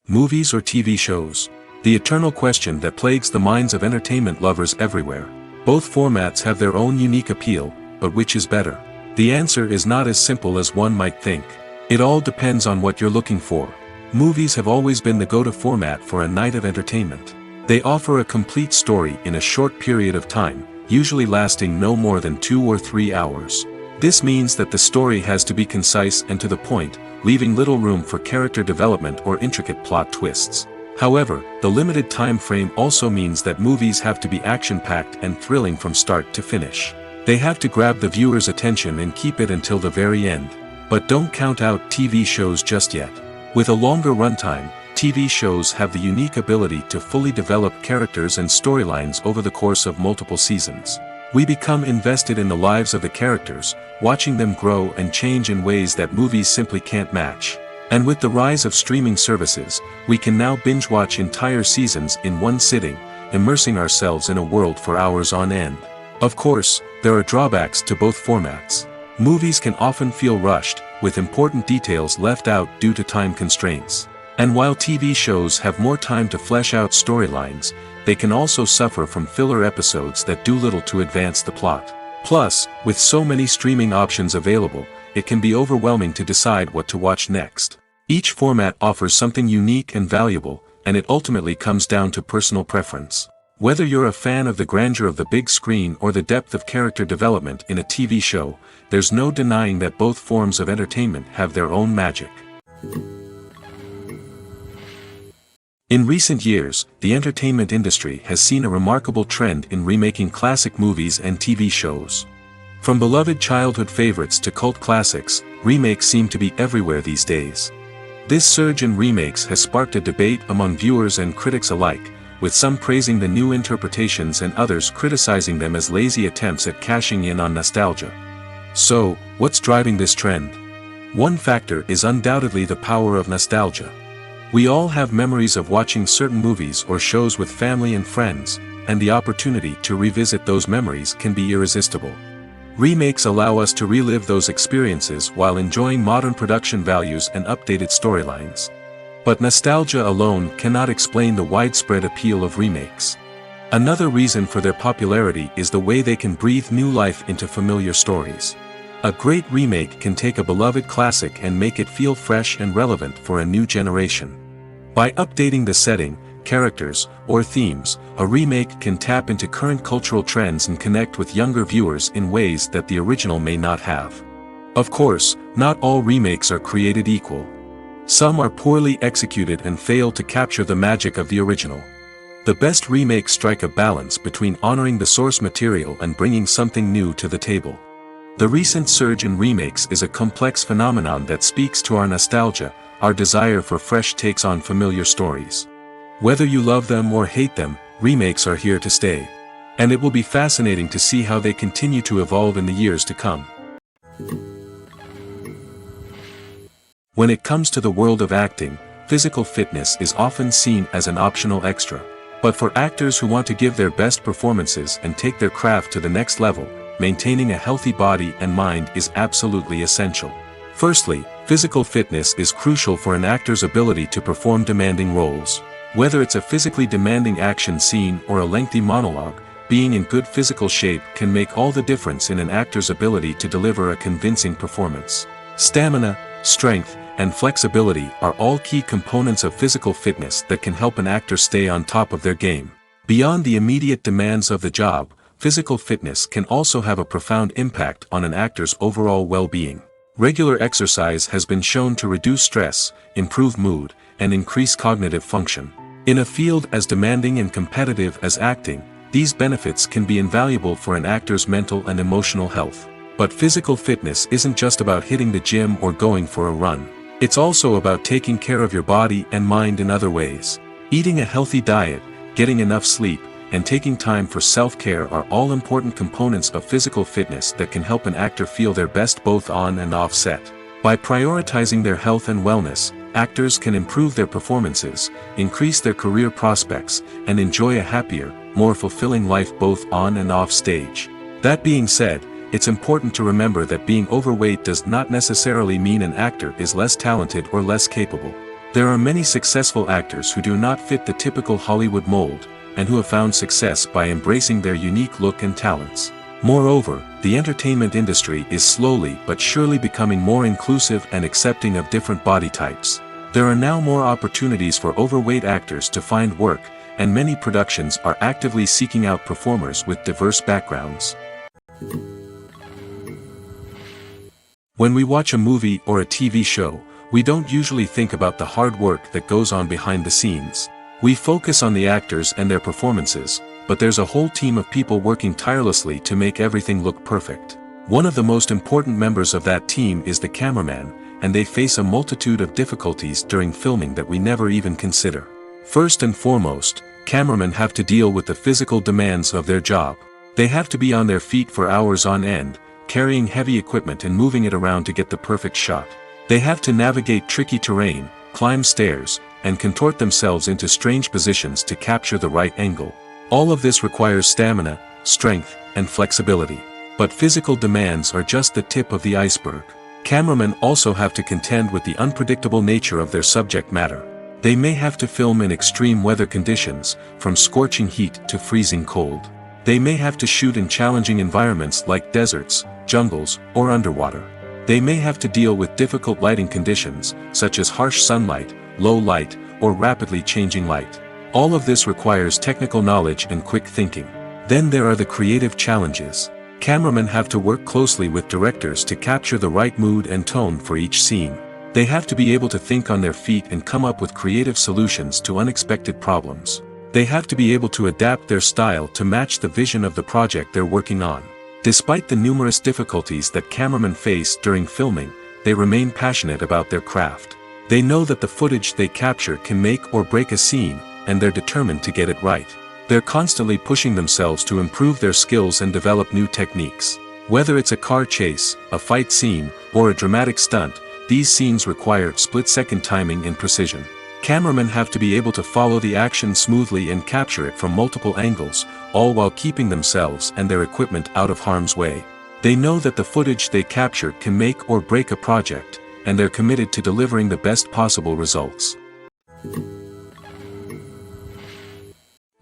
Movies or TV shows? The eternal question that plagues the minds of entertainment lovers everywhere. Both formats have their own unique appeal, but which is better? The answer is not as simple as one might think. It all depends on what you're looking for. Movies have always been the go-to format for a night of entertainment. They offer a complete story in a short period of time, usually lasting no more than 2 or 3 hours. This means that the story has to be concise and to the point, leaving little room for character development or intricate plot twists. However, the limited time frame also means that movies have to be action-packed and thrilling from start to finish. They have to grab the viewer's attention and keep it until the very end. But don't count out TV shows just yet. With a longer runtime, TV shows have the unique ability to fully develop characters and storylines over the course of multiple seasons. We become invested in the lives of the characters, watching them grow and change in ways that movies simply can't match. And with the rise of streaming services, we can now binge-watch entire seasons in one sitting, immersing ourselves in a world for hours on end. Of course, there are drawbacks to both formats. Movies can often feel rushed, with important details left out due to time constraints. And while TV shows have more time to flesh out storylines, they can also suffer from filler episodes that do little to advance the plot. Plus, with so many streaming options available, it can be overwhelming to decide what to watch next. Each format offers something unique and valuable, and it ultimately comes down to personal preference. Whether you're a fan of the grandeur of the big screen or the depth of character development in a TV show, there's no denying that both forms of entertainment have their own magic. In recent years, the entertainment industry has seen a remarkable trend in remaking classic movies and TV shows. From beloved childhood favorites to cult classics, remakes seem to be everywhere these days. This surge in remakes has sparked a debate among viewers and critics alike, with some praising the new interpretations and others criticizing them as lazy attempts at cashing in on nostalgia. So, what's driving this trend? One factor is undoubtedly the power of nostalgia. We all have memories of watching certain movies or shows with family and friends, and the opportunity to revisit those memories can be irresistible. Remakes allow us to relive those experiences while enjoying modern production values and updated storylines. But nostalgia alone cannot explain the widespread appeal of remakes. Another reason for their popularity is the way they can breathe new life into familiar stories. A great remake can take a beloved classic and make it feel fresh and relevant for a new generation. By updating the setting, characters, or themes, a remake can tap into current cultural trends and connect with younger viewers in ways that the original may not have. Of course, not all remakes are created equal. Some are poorly executed and fail to capture the magic of the original. The best remakes strike a balance between honoring the source material and bringing something new to the table. The recent surge in remakes is a complex phenomenon that speaks to our nostalgia, our desire for fresh takes on familiar stories. Whether you love them or hate them, remakes are here to stay. And it will be fascinating to see how they continue to evolve in the years to come. When it comes to the world of acting, physical fitness is often seen as an optional extra. But for actors who want to give their best performances and take their craft to the next level, maintaining a healthy body and mind is absolutely essential. Firstly, physical fitness is crucial for an actor's ability to perform demanding roles. Whether it's a physically demanding action scene or a lengthy monologue, being in good physical shape can make all the difference in an actor's ability to deliver a convincing performance. Stamina, strength, and flexibility are all key components of physical fitness that can help an actor stay on top of their game. Beyond the immediate demands of the job, physical fitness can also have a profound impact on an actor's overall well-being. Regular exercise has been shown to reduce stress, improve mood, and increase cognitive function. In a field as demanding and competitive as acting, these benefits can be invaluable for an actor's mental and emotional health. But physical fitness isn't just about hitting the gym or going for a run. It's also about taking care of your body and mind in other ways. Eating a healthy diet, getting enough sleep, and taking time for self-care are all important components of physical fitness that can help an actor feel their best both on and off set. By prioritizing their health and wellness, actors can improve their performances, increase their career prospects, and enjoy a happier, more fulfilling life both on and off stage. That being said, it's important to remember that being overweight does not necessarily mean an actor is less talented or less capable. There are many successful actors who do not fit the typical Hollywood mold, and who have found success by embracing their unique look and talents. Moreover, the entertainment industry is slowly but surely becoming more inclusive and accepting of different body types. There are now more opportunities for overweight actors to find work, and many productions are actively seeking out performers with diverse backgrounds. When we watch a movie or a TV show, we don't usually think about the hard work that goes on behind the scenes. We focus on the actors and their performances, but there's a whole team of people working tirelessly to make everything look perfect. One of the most important members of that team is the cameraman, and they face a multitude of difficulties during filming that we never even consider. First and foremost, cameramen have to deal with the physical demands of their job. They have to be on their feet for hours on end, carrying heavy equipment and moving it around to get the perfect shot. They have to navigate tricky terrain, climb stairs, and contort themselves into strange positions to capture the right angle. All of this requires stamina, strength, and flexibility. But physical demands are just the tip of the iceberg. Cameramen also have to contend with the unpredictable nature of their subject matter. They may have to film in extreme weather conditions, from scorching heat to freezing cold. They may have to shoot in challenging environments like deserts, jungles, or underwater. They may have to deal with difficult lighting conditions, such as harsh sunlight, low light, or rapidly changing light. All of this requires technical knowledge and quick thinking. Then there are the creative challenges. Cameramen have to work closely with directors to capture the right mood and tone for each scene. They have to be able to think on their feet and come up with creative solutions to unexpected problems. They have to be able to adapt their style to match the vision of the project they're working on. Despite the numerous difficulties that cameramen face during filming, they remain passionate about their craft. They know that the footage they capture can make or break a scene, and they're determined to get it right. They're constantly pushing themselves to improve their skills and develop new techniques. Whether it's a car chase, a fight scene, or a dramatic stunt, these scenes require split-second timing and precision. Cameramen have to be able to follow the action smoothly and capture it from multiple angles, all while keeping themselves and their equipment out of harm's way. They know that the footage they capture can make or break a project, and they're committed to delivering the best possible results.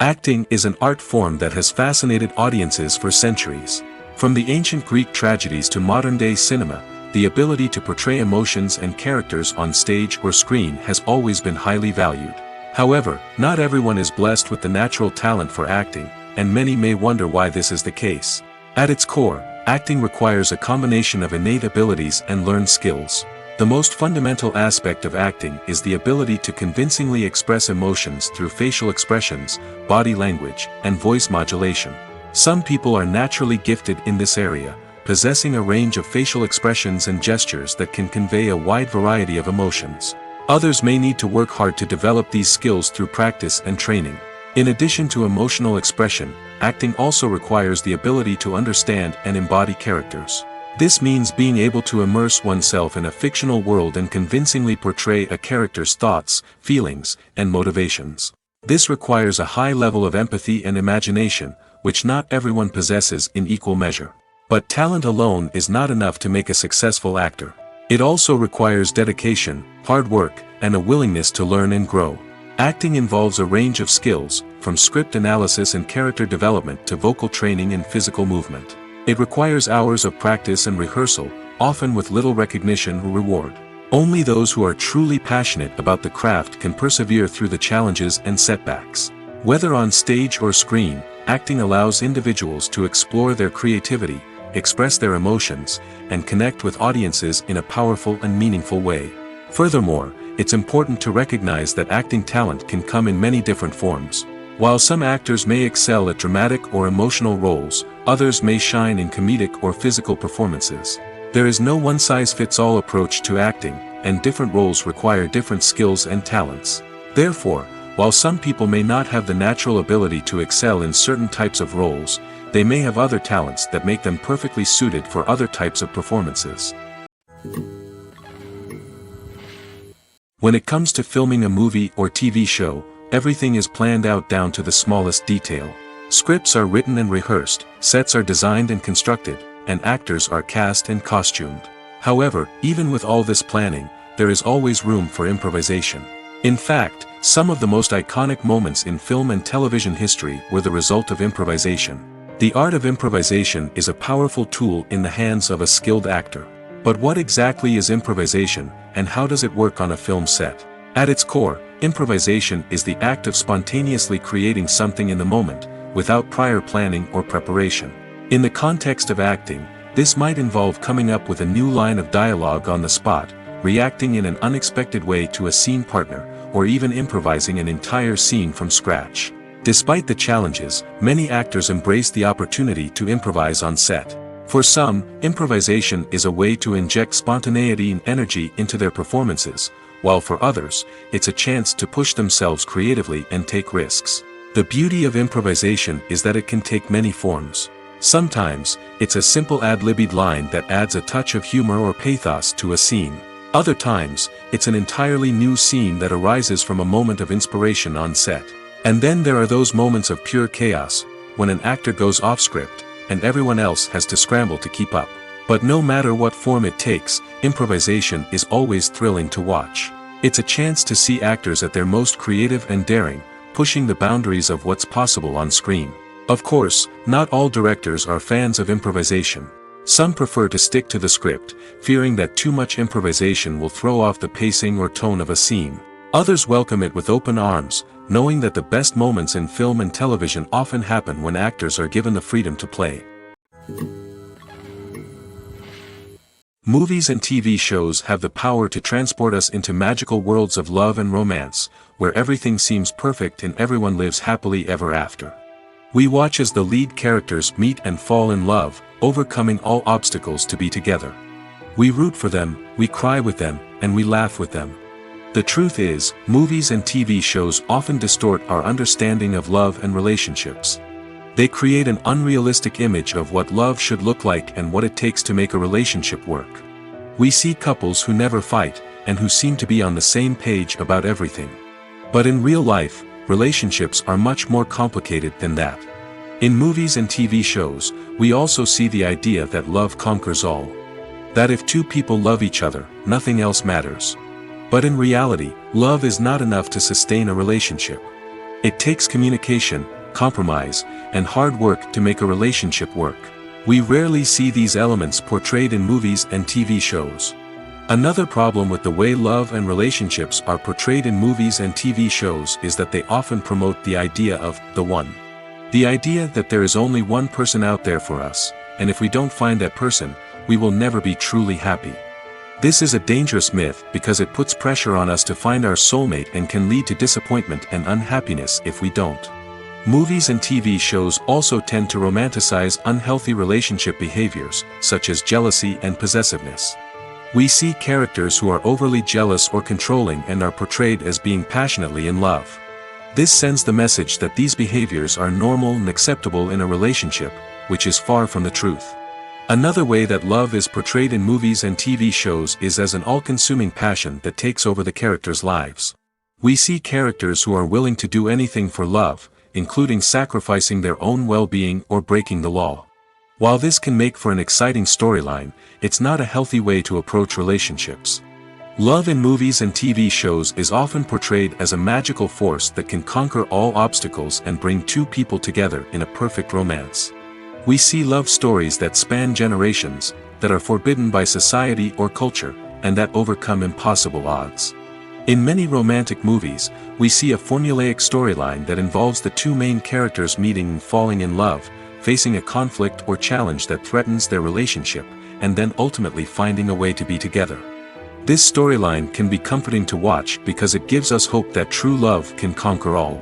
Acting is an art form that has fascinated audiences for centuries. From the ancient Greek tragedies to modern-day cinema, the ability to portray emotions and characters on stage or screen has always been highly valued. However, not everyone is blessed with the natural talent for acting, and many may wonder why this is the case. At its core, acting requires a combination of innate abilities and learned skills. The most fundamental aspect of acting is the ability to convincingly express emotions through facial expressions, body language, and voice modulation. Some people are naturally gifted in this area, possessing a range of facial expressions and gestures that can convey a wide variety of emotions. Others may need to work hard to develop these skills through practice and training. In addition to emotional expression, acting also requires the ability to understand and embody characters. This means being able to immerse oneself in a fictional world and convincingly portray a character's thoughts, feelings, and motivations. This requires a high level of empathy and imagination, which not everyone possesses in equal measure. But talent alone is not enough to make a successful actor. It also requires dedication, hard work, and a willingness to learn and grow. Acting involves a range of skills, from script analysis and character development to vocal training and physical movement. It requires hours of practice and rehearsal, often with little recognition or reward. Only those who are truly passionate about the craft can persevere through the challenges and setbacks. Whether on stage or screen, acting allows individuals to explore their creativity, express their emotions, and connect with audiences in a powerful and meaningful way. Furthermore, it's important to recognize that acting talent can come in many different forms. While some actors may excel at dramatic or emotional roles, others may shine in comedic or physical performances. There is no one-size-fits-all approach to acting, and different roles require different skills and talents. Therefore, while some people may not have the natural ability to excel in certain types of roles, they may have other talents that make them perfectly suited for other types of performances. When it comes to filming a movie or TV show, everything is planned out down to the smallest detail. Scripts are written and rehearsed, sets are designed and constructed, and actors are cast and costumed. However, even with all this planning, there is always room for improvisation. In fact, some of the most iconic moments in film and television history were the result of improvisation. The art of improvisation is a powerful tool in the hands of a skilled actor. But what exactly is improvisation, and how does it work on a film set? At its core, improvisation is the act of spontaneously creating something in the moment, without prior planning or preparation. In the context of acting, this might involve coming up with a new line of dialogue on the spot, reacting in an unexpected way to a scene partner, or even improvising an entire scene from scratch. Despite the challenges, many actors embrace the opportunity to improvise on set. For some, improvisation is a way to inject spontaneity and energy into their performances, while for others, it's a chance to push themselves creatively and take risks. The beauty of improvisation is that it can take many forms. Sometimes, it's a simple ad-libbed line that adds a touch of humor or pathos to a scene. Other times, it's an entirely new scene that arises from a moment of inspiration on set. And then there are those moments of pure chaos, when an actor goes off script, and everyone else has to scramble to keep up. But no matter what form it takes, improvisation is always thrilling to watch. It's a chance to see actors at their most creative and daring, pushing the boundaries of what's possible on screen. Of course, not all directors are fans of improvisation. Some prefer to stick to the script, fearing that too much improvisation will throw off the pacing or tone of a scene. Others welcome it with open arms, knowing that the best moments in film and television often happen when actors are given the freedom to play. Movies and TV shows have the power to transport us into magical worlds of love and romance, where everything seems perfect and everyone lives happily ever after. We watch as the lead characters meet and fall in love, overcoming all obstacles to be together. We root for them, we cry with them, and we laugh with them. The truth is, movies and TV shows often distort our understanding of love and relationships. They create an unrealistic image of what love should look like and what it takes to make a relationship work. We see couples who never fight, and who seem to be on the same page about everything. But in real life, relationships are much more complicated than that. In movies and TV shows, we also see the idea that love conquers all. That if two people love each other, nothing else matters. But in reality, love is not enough to sustain a relationship. It takes communication, compromise, and hard work to make a relationship work. We rarely see these elements portrayed in movies and TV shows. Another problem with the way love and relationships are portrayed in movies and TV shows is that they often promote the idea of the one. The idea that there is only one person out there for us, and if we don't find that person, we will never be truly happy. This is a dangerous myth because it puts pressure on us to find our soulmate and can lead to disappointment and unhappiness if we don't. Movies and TV shows also tend to romanticize unhealthy relationship behaviors, such as jealousy and possessiveness. We see characters who are overly jealous or controlling and are portrayed as being passionately in love. This sends the message that these behaviors are normal and acceptable in a relationship, which is far from the truth. Another way that love is portrayed in movies and TV shows is as an all-consuming passion that takes over the characters' lives. We see characters who are willing to do anything for love, including sacrificing their own well-being or breaking the law. While this can make for an exciting storyline, it's not a healthy way to approach relationships. Love in movies and TV shows is often portrayed as a magical force that can conquer all obstacles and bring two people together in a perfect romance. We see love stories that span generations, that are forbidden by society or culture, and that overcome impossible odds. In many romantic movies, we see a formulaic storyline that involves the two main characters meeting and falling in love, facing a conflict or challenge that threatens their relationship, and then ultimately finding a way to be together. This storyline can be comforting to watch because it gives us hope that true love can conquer all.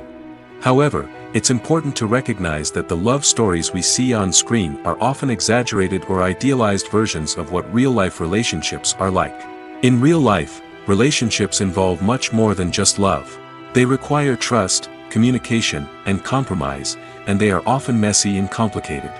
However, it's important to recognize that the love stories we see on screen are often exaggerated or idealized versions of what real-life relationships are like. In real life, relationships involve much more than just love. They require trust, communication, and compromise, and they are often messy and complicated.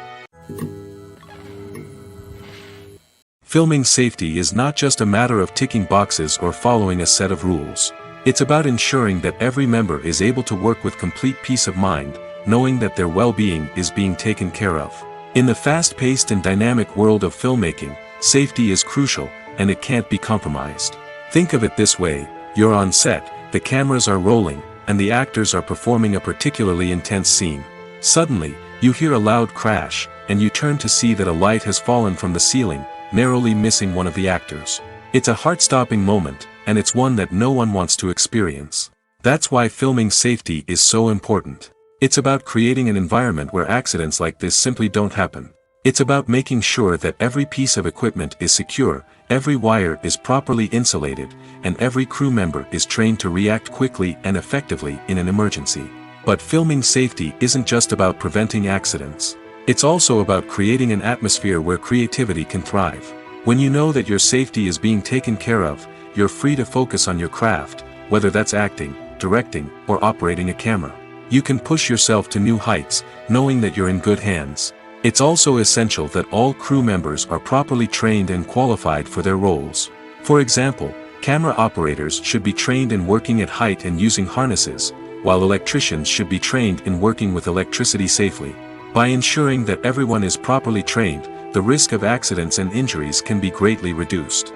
Filming safety is not just a matter of ticking boxes or following a set of rules. It's about ensuring that every member is able to work with complete peace of mind, knowing that their well-being is being taken care of. In the fast-paced and dynamic world of filmmaking, safety is crucial, and it can't be compromised. Think of it this way: you're on set, the cameras are rolling, and the actors are performing a particularly intense scene. Suddenly, you hear a loud crash, and you turn to see that a light has fallen from the ceiling, narrowly missing one of the actors. It's a heart-stopping moment, and it's one that no one wants to experience. That's why filming safety is so important. It's about creating an environment where accidents like this simply don't happen. It's about making sure that every piece of equipment is secure, every wire is properly insulated, and every crew member is trained to react quickly and effectively in an emergency. But filming safety isn't just about preventing accidents. It's also about creating an atmosphere where creativity can thrive. When you know that your safety is being taken care of, you're free to focus on your craft, whether that's acting, directing, or operating a camera. You can push yourself to new heights, knowing that you're in good hands. It's also essential that all crew members are properly trained and qualified for their roles. For example, camera operators should be trained in working at height and using harnesses, while electricians should be trained in working with electricity safely. By ensuring that everyone is properly trained, the risk of accidents and injuries can be greatly reduced.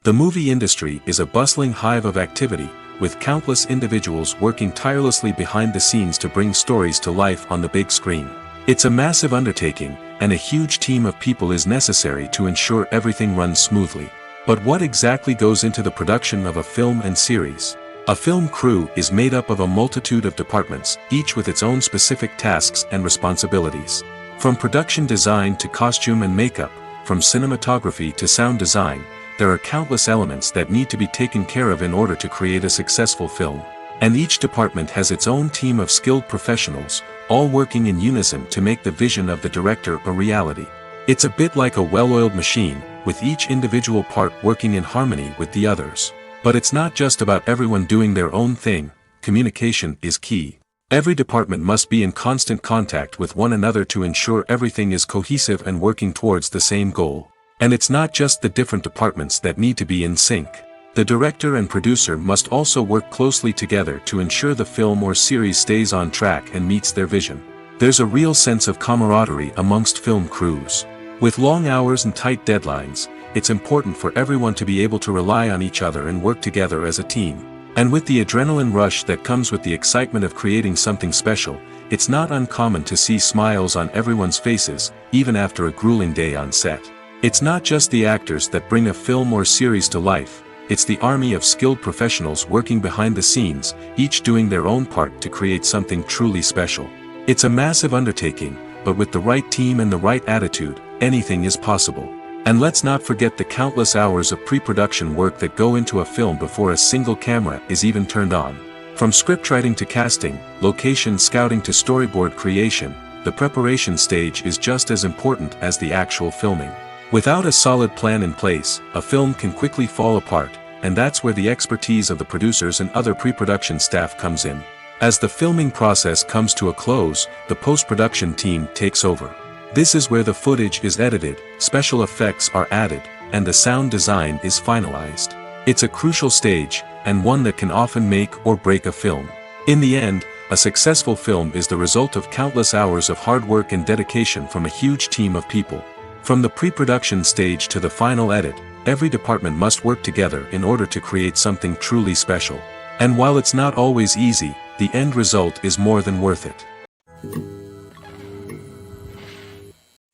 The movie industry is a bustling hive of activity, with countless individuals working tirelessly behind the scenes to bring stories to life on the big screen. It's a massive undertaking, and a huge team of people is necessary to ensure everything runs smoothly. But what exactly goes into the production of a film and series? A film crew is made up of a multitude of departments, each with its own specific tasks and responsibilities. From production design to costume and makeup, from cinematography to sound design, there are countless elements that need to be taken care of in order to create a successful film. And each department has its own team of skilled professionals, all working in unison to make the vision of the director a reality. It's a bit like a well-oiled machine, with each individual part working in harmony with the others. But it's not just about everyone doing their own thing. Communication is key. Every department must be in constant contact with one another to ensure everything is cohesive and working towards the same goal. And it's not just the different departments that need to be in sync. The director and producer must also work closely together to ensure the film or series stays on track and meets their vision. There's a real sense of camaraderie amongst film crews. With long hours and tight deadlines, it's important for everyone to be able to rely on each other and work together as a team. And with the adrenaline rush that comes with the excitement of creating something special, it's not uncommon to see smiles on everyone's faces, even after a grueling day on set. It's not just the actors that bring a film or series to life, it's the army of skilled professionals working behind the scenes, each doing their own part to create something truly special. It's a massive undertaking, but with the right team and the right attitude, anything is possible. And let's not forget the countless hours of pre-production work that go into a film before a single camera is even turned on. From scriptwriting to casting, location scouting to storyboard creation, the preparation stage is just as important as the actual filming. Without a solid plan in place, a film can quickly fall apart, and that's where the expertise of the producers and other pre-production staff comes in. As the filming process comes to a close, the post-production team takes over. This is where the footage is edited, special effects are added, and the sound design is finalized. It's a crucial stage, and one that can often make or break a film. In the end, a successful film is the result of countless hours of hard work and dedication from a huge team of people. From the pre-production stage to the final edit, every department must work together in order to create something truly special. And while it's not always easy, the end result is more than worth it.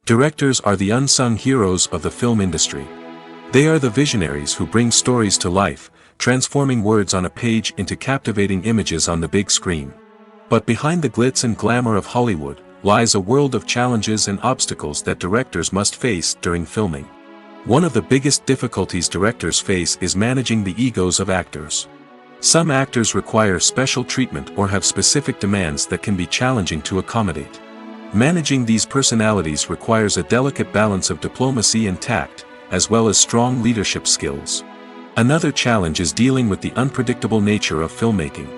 Directors are the unsung heroes of the film industry. They are the visionaries who bring stories to life, transforming words on a page into captivating images on the big screen. But behind the glitz and glamour of Hollywood, lies a world of challenges and obstacles that directors must face during filming. One of the biggest difficulties directors face is managing the egos of actors. Some actors require special treatment or have specific demands that can be challenging to accommodate. Managing these personalities requires a delicate balance of diplomacy and tact, as well as strong leadership skills. Another challenge is dealing with the unpredictable nature of filmmaking.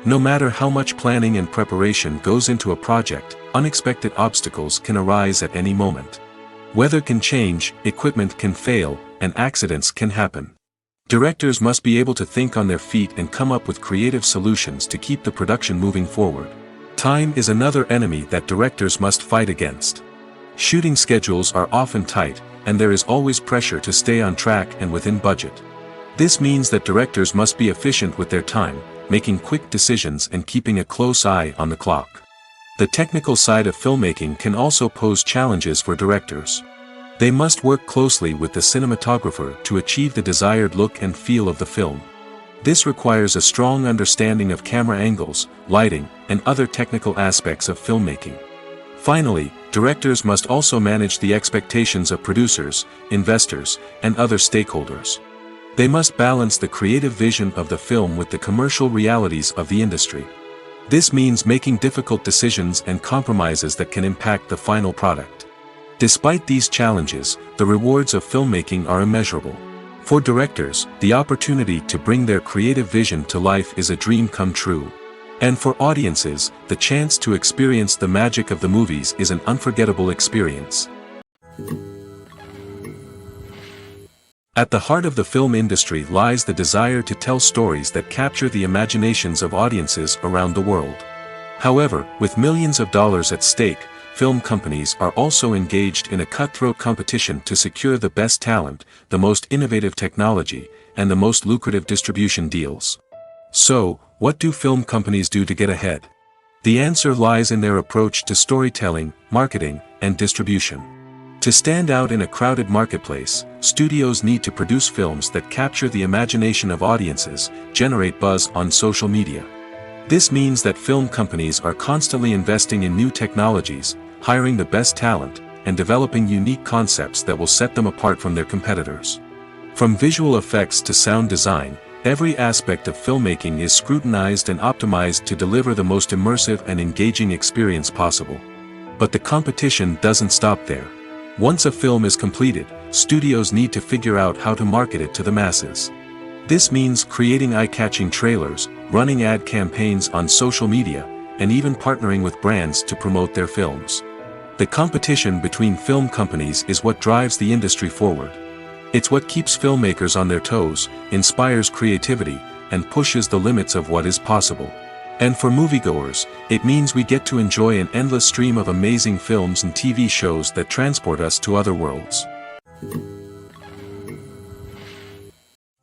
No matter how much planning and preparation goes into a project, unexpected obstacles can arise at any moment. Weather can change, equipment can fail, and accidents can happen. Directors must be able to think on their feet and come up with creative solutions to keep the production moving forward. Time is another enemy that directors must fight against. Shooting schedules are often tight, and there is always pressure to stay on track and within budget. This means that directors must be efficient with their time, making quick decisions and keeping a close eye on the clock. The technical side of filmmaking can also pose challenges for directors. They must work closely with the cinematographer to achieve the desired look and feel of the film. This requires a strong understanding of camera angles, lighting, and other technical aspects of filmmaking. Finally, directors must also manage the expectations of producers, investors, and other stakeholders. They must balance the creative vision of the film with the commercial realities of the industry. This means making difficult decisions and compromises that can impact the final product. Despite these challenges, the rewards of filmmaking are immeasurable. For directors, the opportunity to bring their creative vision to life is a dream come true. And for audiences, the chance to experience the magic of the movies is an unforgettable experience. At the heart of the film industry lies the desire to tell stories that capture the imaginations of audiences around the world. However, with millions of dollars at stake, film companies are also engaged in a cutthroat competition to secure the best talent, the most innovative technology, and the most lucrative distribution deals. So, what do film companies do to get ahead? The answer lies in their approach to storytelling, marketing, and distribution. To stand out in a crowded marketplace, studios need to produce films that capture the imagination of audiences, generate buzz on social media. This means that film companies are constantly investing in new technologies, hiring the best talent, and developing unique concepts that will set them apart from their competitors. From visual effects to sound design, every aspect of filmmaking is scrutinized and optimized to deliver the most immersive and engaging experience possible. But the competition doesn't stop there. Once a film is completed, studios need to figure out how to market it to the masses. This means creating eye-catching trailers, running ad campaigns on social media, and even partnering with brands to promote their films. The competition between film companies is what drives the industry forward. It's what keeps filmmakers on their toes, inspires creativity, and pushes the limits of what is possible. And for moviegoers, it means we get to enjoy an endless stream of amazing films and TV shows that transport us to other worlds.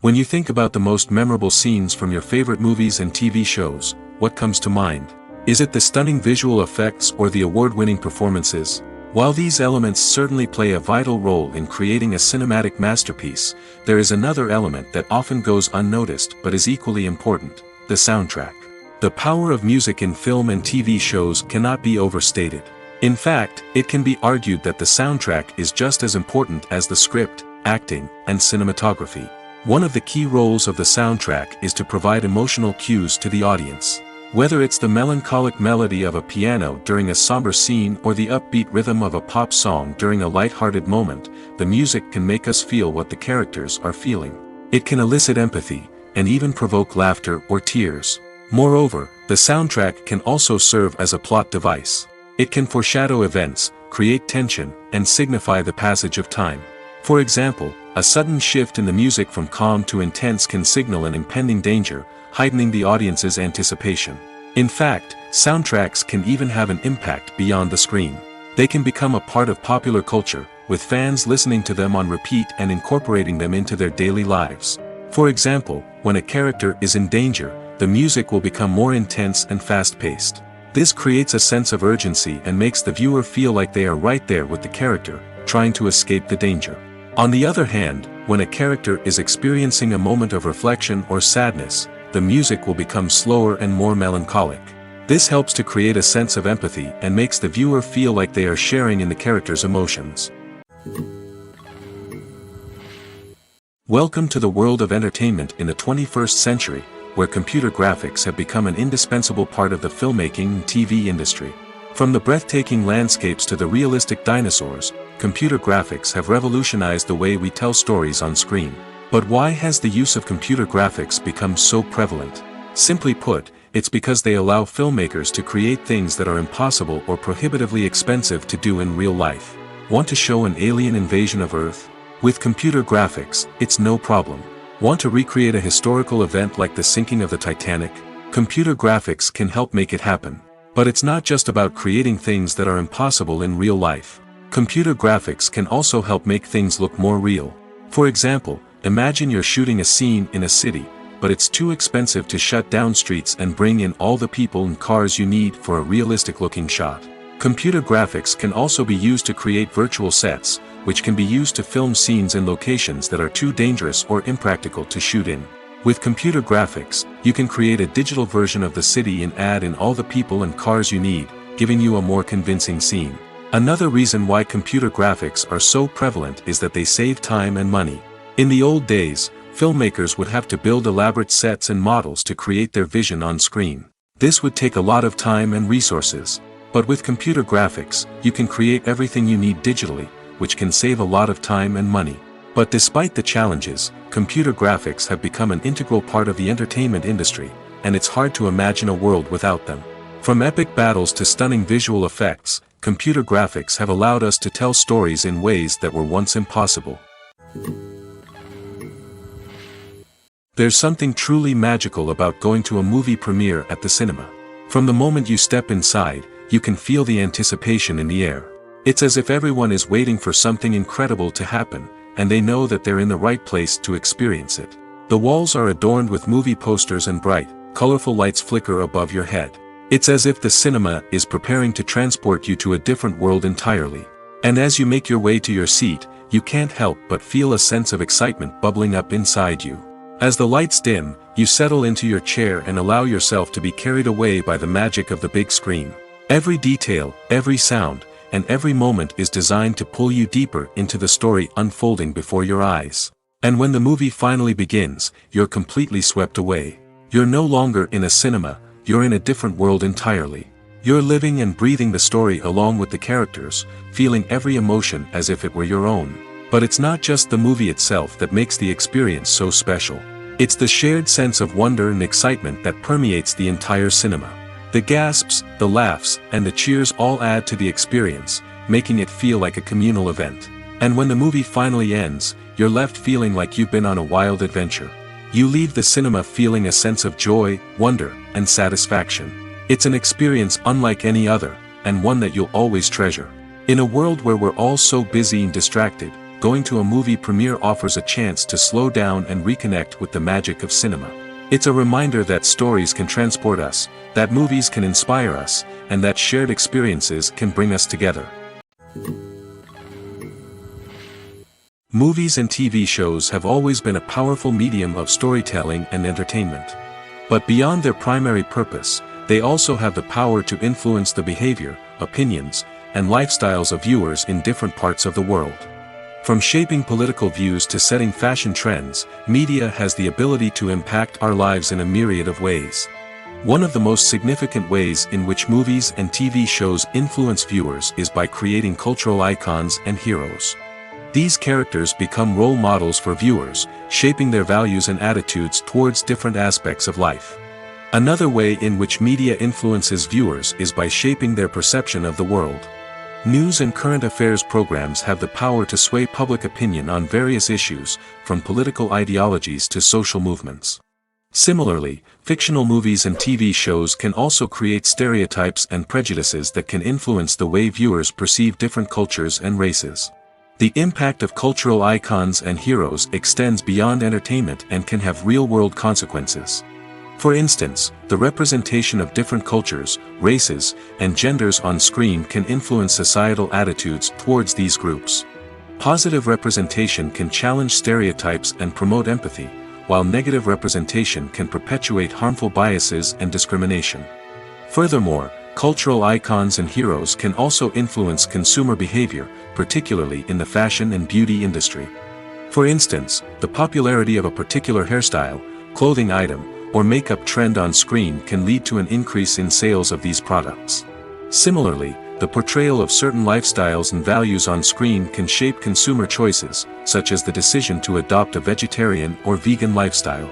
When you think about the most memorable scenes from your favorite movies and TV shows, what comes to mind? Is it the stunning visual effects or the award-winning performances? While these elements certainly play a vital role in creating a cinematic masterpiece, there is another element that often goes unnoticed but is equally important: the soundtrack. The power of music in film and TV shows cannot be overstated. In fact, it can be argued that the soundtrack is just as important as the script, acting, and cinematography. One of the key roles of the soundtrack is to provide emotional cues to the audience. Whether it's the melancholic melody of a piano during a somber scene or the upbeat rhythm of a pop song during a light-hearted moment, the music can make us feel what the characters are feeling. It can elicit empathy, and even provoke laughter or tears. Moreover, the soundtrack can also serve as a plot device. It can foreshadow events, create tension, and signify the passage of time. For example, a sudden shift in the music from calm to intense can signal an impending danger, heightening the audience's anticipation. In fact, soundtracks can even have an impact beyond the screen. They can become a part of popular culture, with fans listening to them on repeat and incorporating them into their daily lives. For example, when a character is in danger, the music will become more intense and fast-paced. This creates a sense of urgency and makes the viewer feel like they are right there with the character, trying to escape the danger. On the other hand, when a character is experiencing a moment of reflection or sadness, the music will become slower and more melancholic. This helps to create a sense of empathy and makes the viewer feel like they are sharing in the character's emotions. Welcome to the world of entertainment in the 21st century, where computer graphics have become an indispensable part of the filmmaking and TV industry. From the breathtaking landscapes to the realistic dinosaurs, computer graphics have revolutionized the way we tell stories on screen. But why has the use of computer graphics become so prevalent? Simply put, it's because they allow filmmakers to create things that are impossible or prohibitively expensive to do in real life. Want to show an alien invasion of Earth? With computer graphics, it's no problem. Want to recreate a historical event like the sinking of the Titanic? Computer graphics can help make it happen. But it's not just about creating things that are impossible in real life. Computer graphics can also help make things look more real. For example, imagine you're shooting a scene in a city, but it's too expensive to shut down streets and bring in all the people and cars you need for a realistic-looking shot. Computer graphics can also be used to create virtual sets, which can be used to film scenes in locations that are too dangerous or impractical to shoot in. With computer graphics, you can create a digital version of the city and add in all the people and cars you need, giving you a more convincing scene. Another reason why computer graphics are so prevalent is that they save time and money. In the old days, filmmakers would have to build elaborate sets and models to create their vision on screen. This would take a lot of time and resources. But with computer graphics, you can create everything you need digitally, which can save a lot of time and money. But despite the challenges, computer graphics have become an integral part of the entertainment industry, and it's hard to imagine a world without them. From epic battles to stunning visual effects, computer graphics have allowed us to tell stories in ways that were once impossible. There's something truly magical about going to a movie premiere at the cinema. From the moment you step inside, you can feel the anticipation in the air. It's as if everyone is waiting for something incredible to happen, and they know that they're in the right place to experience it. The walls are adorned with movie posters and bright, colorful lights flicker above your head. It's as if the cinema is preparing to transport you to a different world entirely. And as you make your way to your seat, you can't help but feel a sense of excitement bubbling up inside you. As the lights dim, you settle into your chair and allow yourself to be carried away by the magic of the big screen. Every detail, every sound, and every moment is designed to pull you deeper into the story unfolding before your eyes. And when the movie finally begins, you're completely swept away. You're no longer in a cinema, you're in a different world entirely. You're living and breathing the story along with the characters, feeling every emotion as if it were your own. But it's not just the movie itself that makes the experience so special. It's the shared sense of wonder and excitement that permeates the entire cinema. The gasps, the laughs, and the cheers all add to the experience, making it feel like a communal event. And when the movie finally ends, you're left feeling like you've been on a wild adventure. You leave the cinema feeling a sense of joy, wonder, and satisfaction. It's an experience unlike any other, and one that you'll always treasure. In a world where we're all so busy and distracted, going to a movie premiere offers a chance to slow down and reconnect with the magic of cinema. It's a reminder that stories can transport us, that movies can inspire us, and that shared experiences can bring us together. Movies and TV shows have always been a powerful medium of storytelling and entertainment. But beyond their primary purpose, they also have the power to influence the behavior, opinions, and lifestyles of viewers in different parts of the world. From shaping political views to setting fashion trends, media has the ability to impact our lives in a myriad of ways. One of the most significant ways in which movies and TV shows influence viewers is by creating cultural icons and heroes. These characters become role models for viewers, shaping their values and attitudes towards different aspects of life. Another way in which media influences viewers is by shaping their perception of the world. News and current affairs programs have the power to sway public opinion on various issues, from political ideologies to social movements. Similarly, fictional movies and TV shows can also create stereotypes and prejudices that can influence the way viewers perceive different cultures and races. The impact of cultural icons and heroes extends beyond entertainment and can have real-world consequences. For instance, the representation of different cultures, races, and genders on screen can influence societal attitudes towards these groups. Positive representation can challenge stereotypes and promote empathy, while negative representation can perpetuate harmful biases and discrimination. Furthermore, cultural icons and heroes can also influence consumer behavior, particularly in the fashion and beauty industry. For instance, the popularity of a particular hairstyle, clothing item, or makeup trend on screen can lead to an increase in sales of these products. Similarly, the portrayal of certain lifestyles and values on screen can shape consumer choices, such as the decision to adopt a vegetarian or vegan lifestyle.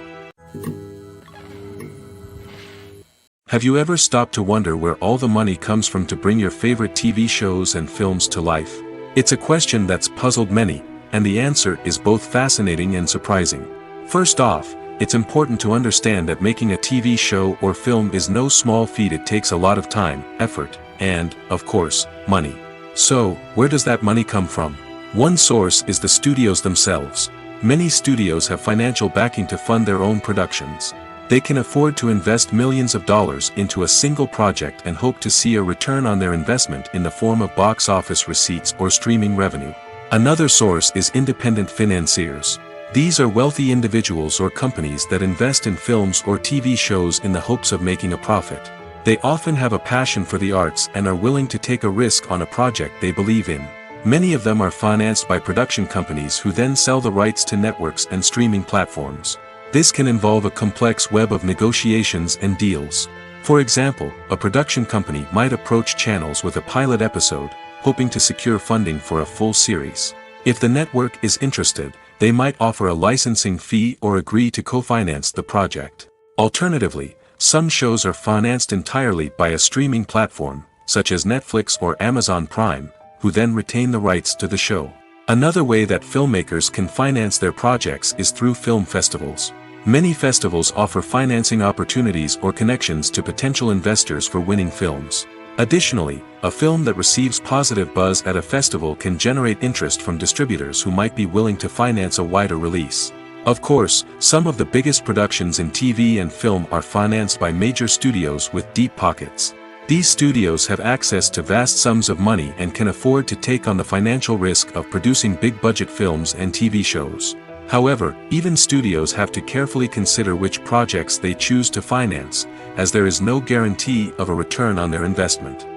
Have you ever stopped to wonder where all the money comes from to bring your favorite TV shows and films to life? It's a question that's puzzled many, and the answer is both fascinating and surprising. First off, it's important to understand that making a TV show or film is no small feat. It takes a lot of time, effort, and, of course, money. So, where does that money come from? One source is the studios themselves. Many studios have financial backing to fund their own productions. They can afford to invest millions of dollars into a single project and hope to see a return on their investment in the form of box office receipts or streaming revenue. Another source is independent financiers. These are wealthy individuals or companies that invest in films or TV shows in the hopes of making a profit. They often have a passion for the arts and are willing to take a risk on a project they believe in. Many of them are financed by production companies who then sell the rights to networks and streaming platforms. This can involve a complex web of negotiations and deals. For example, a production company might approach channels with a pilot episode, hoping to secure funding for a full series. If the network is interested, they might offer a licensing fee or agree to co-finance the project. Alternatively, some shows are financed entirely by a streaming platform, such as Netflix or Amazon Prime, who then retain the rights to the show. Another way that filmmakers can finance their projects is through film festivals. Many festivals offer financing opportunities or connections to potential investors for winning films. Additionally, a film that receives positive buzz at a festival can generate interest from distributors who might be willing to finance a wider release. Of course, some of the biggest productions in TV and film are financed by major studios with deep pockets. These studios have access to vast sums of money and can afford to take on the financial risk of producing big-budget films and TV shows. However, even studios have to carefully consider which projects they choose to finance, as there is no guarantee of a return on their investment.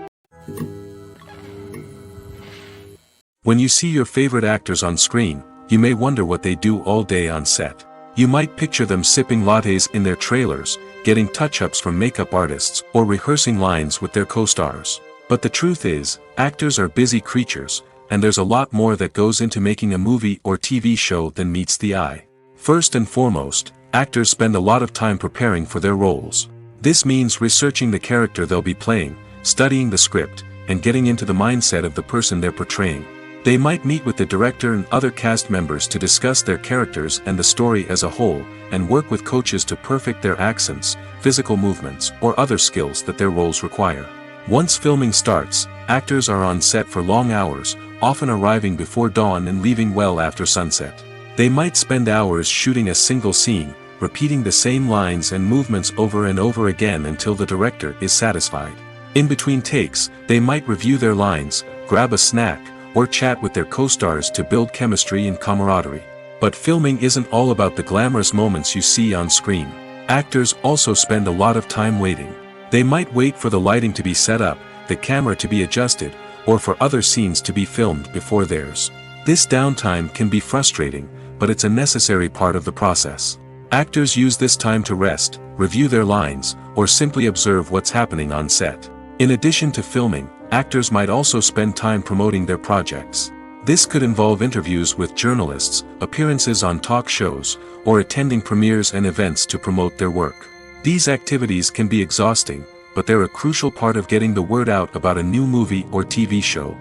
When you see your favorite actors on screen, you may wonder what they do all day on set. You might picture them sipping lattes in their trailers, getting touch-ups from makeup artists, or rehearsing lines with their co-stars. But the truth is, actors are busy creatures, and there's a lot more that goes into making a movie or TV show than meets the eye. First and foremost, actors spend a lot of time preparing for their roles. This means researching the character they'll be playing, studying the script, and getting into the mindset of the person they're portraying. They might meet with the director and other cast members to discuss their characters and the story as a whole, and work with coaches to perfect their accents, physical movements, or other skills that their roles require. Once filming starts, actors are on set for long hours, often arriving before dawn and leaving well after sunset. They might spend hours shooting a single scene, repeating the same lines and movements over and over again until the director is satisfied. In between takes, they might review their lines, grab a snack, or chat with their co-stars to build chemistry and camaraderie. But filming isn't all about the glamorous moments you see on screen. Actors also spend a lot of time waiting. They might wait for the lighting to be set up, the camera to be adjusted, or for other scenes to be filmed before theirs. This downtime can be frustrating, but it's a necessary part of the process. Actors use this time to rest, review their lines, or simply observe what's happening on set. In addition to filming, actors might also spend time promoting their projects. This could involve interviews with journalists, appearances on talk shows, or attending premieres and events to promote their work. These activities can be exhausting, but they're a crucial part of getting the word out about a new movie or TV show.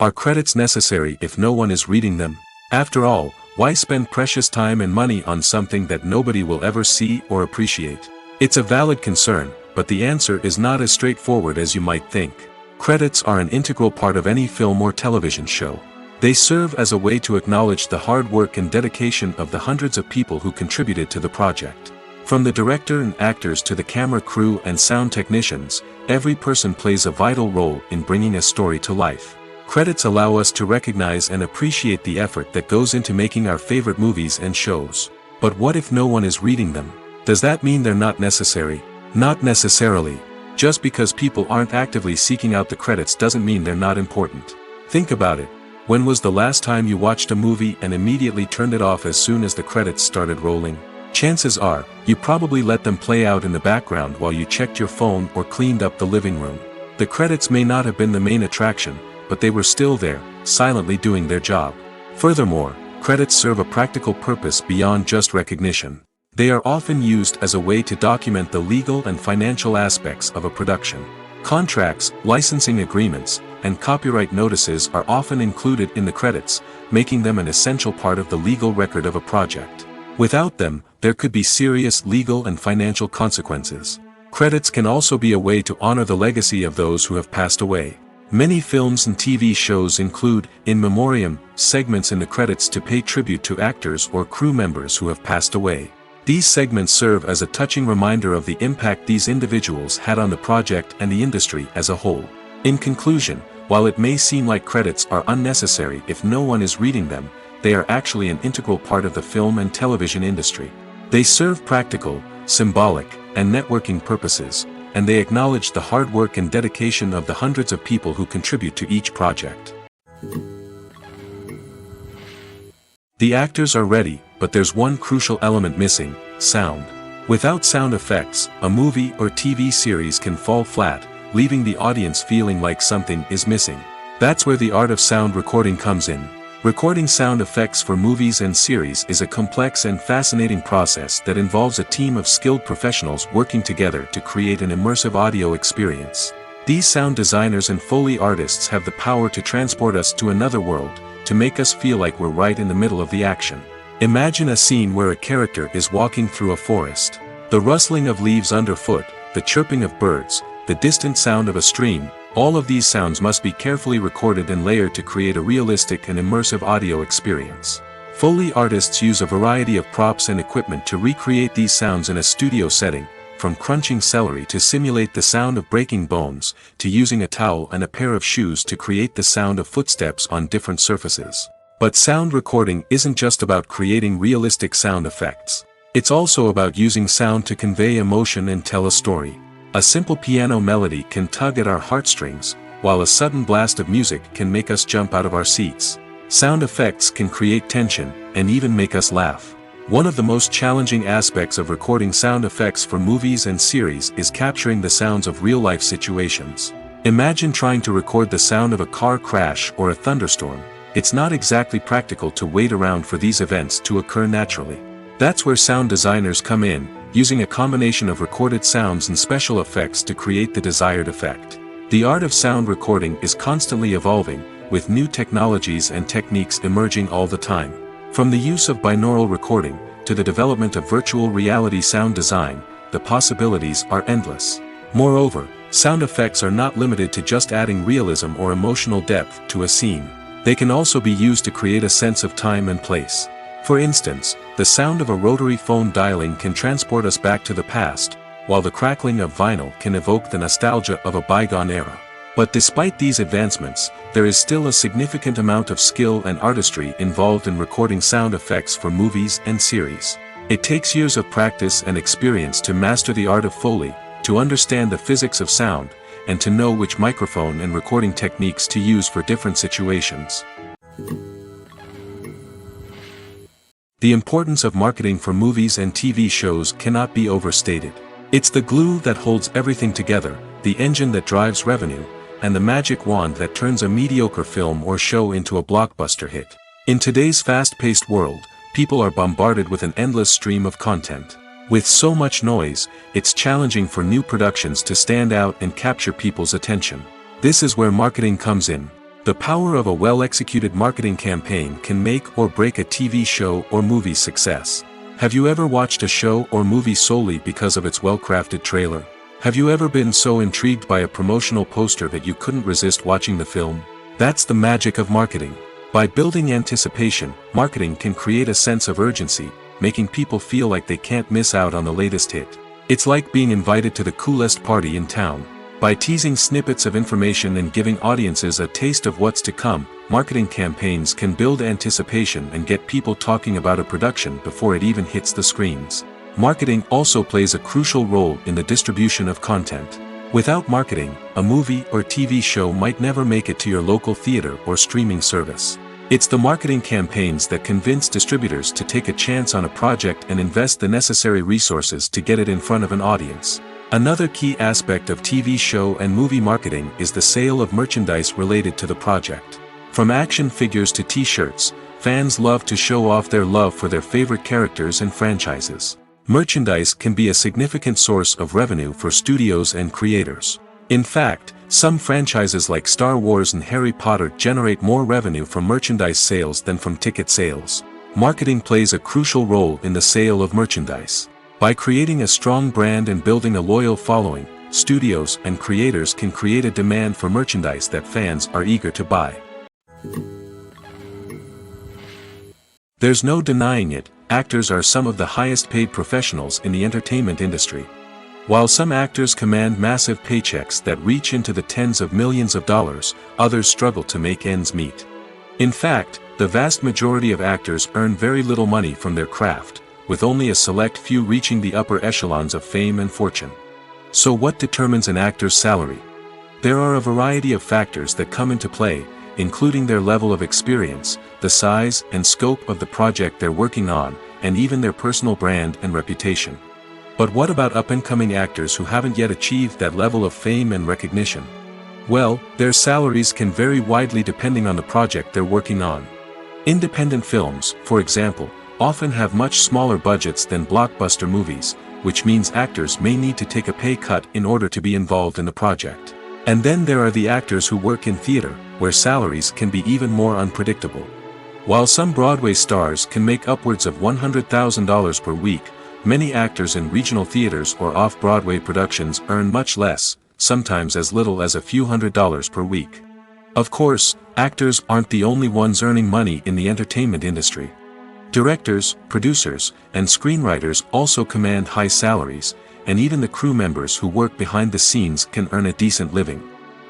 Are credits necessary if no one is reading them? After all, why spend precious time and money on something that nobody will ever see or appreciate? It's a valid concern, but the answer is not as straightforward as you might think. Credits are an integral part of any film or television show. They serve as a way to acknowledge the hard work and dedication of the hundreds of people who contributed to the project. From the director and actors to the camera crew and sound technicians, every person plays a vital role in bringing a story to life. Credits allow us to recognize and appreciate the effort that goes into making our favorite movies and shows. But what if no one is reading them? Does that mean they're not necessary? Not necessarily. Just because people aren't actively seeking out the credits doesn't mean they're not important. Think about it. When was the last time you watched a movie and immediately turned it off as soon as the credits started rolling? Chances are, you probably let them play out in the background while you checked your phone or cleaned up the living room. The credits may not have been the main attraction, but they were still there, silently doing their job. Furthermore, credits serve a practical purpose beyond just recognition. They are often used as a way to document the legal and financial aspects of a production. Contracts, licensing agreements, and copyright notices are often included in the credits, making them an essential part of the legal record of a project. Without them, there could be serious legal and financial consequences. Credits can also be a way to honor the legacy of those who have passed away. Many films and TV shows include, in memoriam, segments in the credits to pay tribute to actors or crew members who have passed away. These segments serve as a touching reminder of the impact these individuals had on the project and the industry as a whole. In conclusion, while it may seem like credits are unnecessary if no one is reading them, they are actually an integral part of the film and television industry. They serve practical, symbolic, and networking purposes, and they acknowledge the hard work and dedication of the hundreds of people who contribute to each project. The actors are ready, but there's one crucial element missing: sound. Without sound effects, a movie or TV series can fall flat, leaving the audience feeling like something is missing. That's where the art of sound recording comes in. Recording sound effects for movies and series is a complex and fascinating process that involves a team of skilled professionals working together to create an immersive audio experience. These sound designers and Foley artists have the power to transport us to another world, to make us feel like we're right in the middle of the action. Imagine a scene where a character is walking through a forest. The rustling of leaves underfoot, the chirping of birds, the distant sound of a stream, all of these sounds must be carefully recorded and layered to create a realistic and immersive audio experience. Foley artists use a variety of props and equipment to recreate these sounds in a studio setting, from crunching celery to simulate the sound of breaking bones, to using a towel and a pair of shoes to create the sound of footsteps on different surfaces. But sound recording isn't just about creating realistic sound effects. It's also about using sound to convey emotion and tell a story. A simple piano melody can tug at our heartstrings, while a sudden blast of music can make us jump out of our seats. Sound effects can create tension, and even make us laugh. One of the most challenging aspects of recording sound effects for movies and series is capturing the sounds of real-life situations. Imagine trying to record the sound of a car crash or a thunderstorm. It's not exactly practical to wait around for these events to occur naturally. That's where sound designers come in, using a combination of recorded sounds and special effects to create the desired effect. The art of sound recording is constantly evolving, with new technologies and techniques emerging all the time. From the use of binaural recording, to the development of virtual reality sound design, the possibilities are endless. Moreover, sound effects are not limited to just adding realism or emotional depth to a scene. They can also be used to create a sense of time and place. For instance, the sound of a rotary phone dialing can transport us back to the past, while the crackling of vinyl can evoke the nostalgia of a bygone era. But despite these advancements, there is still a significant amount of skill and artistry involved in recording sound effects for movies and series. It takes years of practice and experience to master the art of Foley, to understand the physics of sound, and to know which microphone and recording techniques to use for different situations. The importance of marketing for movies and TV shows cannot be overstated. It's the glue that holds everything together, the engine that drives revenue, and the magic wand that turns a mediocre film or show into a blockbuster hit. In today's fast-paced world, people are bombarded with an endless stream of content. With so much noise, it's challenging for new productions to stand out and capture people's attention. This is where marketing comes in. The power of a well-executed marketing campaign can make or break a TV show or movie's success. Have you ever watched a show or movie solely because of its well-crafted trailer? Have you ever been so intrigued by a promotional poster that you couldn't resist watching the film? That's the magic of marketing. By building anticipation, marketing can create a sense of urgency, making people feel like they can't miss out on the latest hit. It's like being invited to the coolest party in town. By teasing snippets of information and giving audiences a taste of what's to come, marketing campaigns can build anticipation and get people talking about a production before it even hits the screens. Marketing also plays a crucial role in the distribution of content. Without marketing, a movie or TV show might never make it to your local theater or streaming service. It's the marketing campaigns that convince distributors to take a chance on a project and invest the necessary resources to get it in front of an audience. Another key aspect of TV show and movie marketing is the sale of merchandise related to the project. From action figures to t-shirts, fans love to show off their love for their favorite characters and franchises. Merchandise can be a significant source of revenue for studios and creators. In fact, some franchises like Star Wars and Harry Potter generate more revenue from merchandise sales than from ticket sales. Marketing plays a crucial role in the sale of merchandise. By creating a strong brand and building a loyal following, studios and creators can create a demand for merchandise that fans are eager to buy. There's no denying it, actors are some of the highest paid professionals in the entertainment industry. While some actors command massive paychecks that reach into the tens of millions of dollars, others struggle to make ends meet. In fact, the vast majority of actors earn very little money from their craft, with only a select few reaching the upper echelons of fame and fortune. So what determines an actor's salary? There are a variety of factors that come into play, including their level of experience, the size and scope of the project they're working on, and even their personal brand and reputation. But what about up-and-coming actors who haven't yet achieved that level of fame and recognition? Well, their salaries can vary widely depending on the project they're working on. Independent films, for example, often have much smaller budgets than blockbuster movies, which means actors may need to take a pay cut in order to be involved in the project. And then there are the actors who work in theater, where salaries can be even more unpredictable. While some Broadway stars can make upwards of $100,000 per week, many actors in regional theaters or off-Broadway productions earn much less, sometimes as little as a few $100s per week. Of course, actors aren't the only ones earning money in the entertainment industry. Directors, producers, and screenwriters also command high salaries, and even the crew members who work behind the scenes can earn a decent living.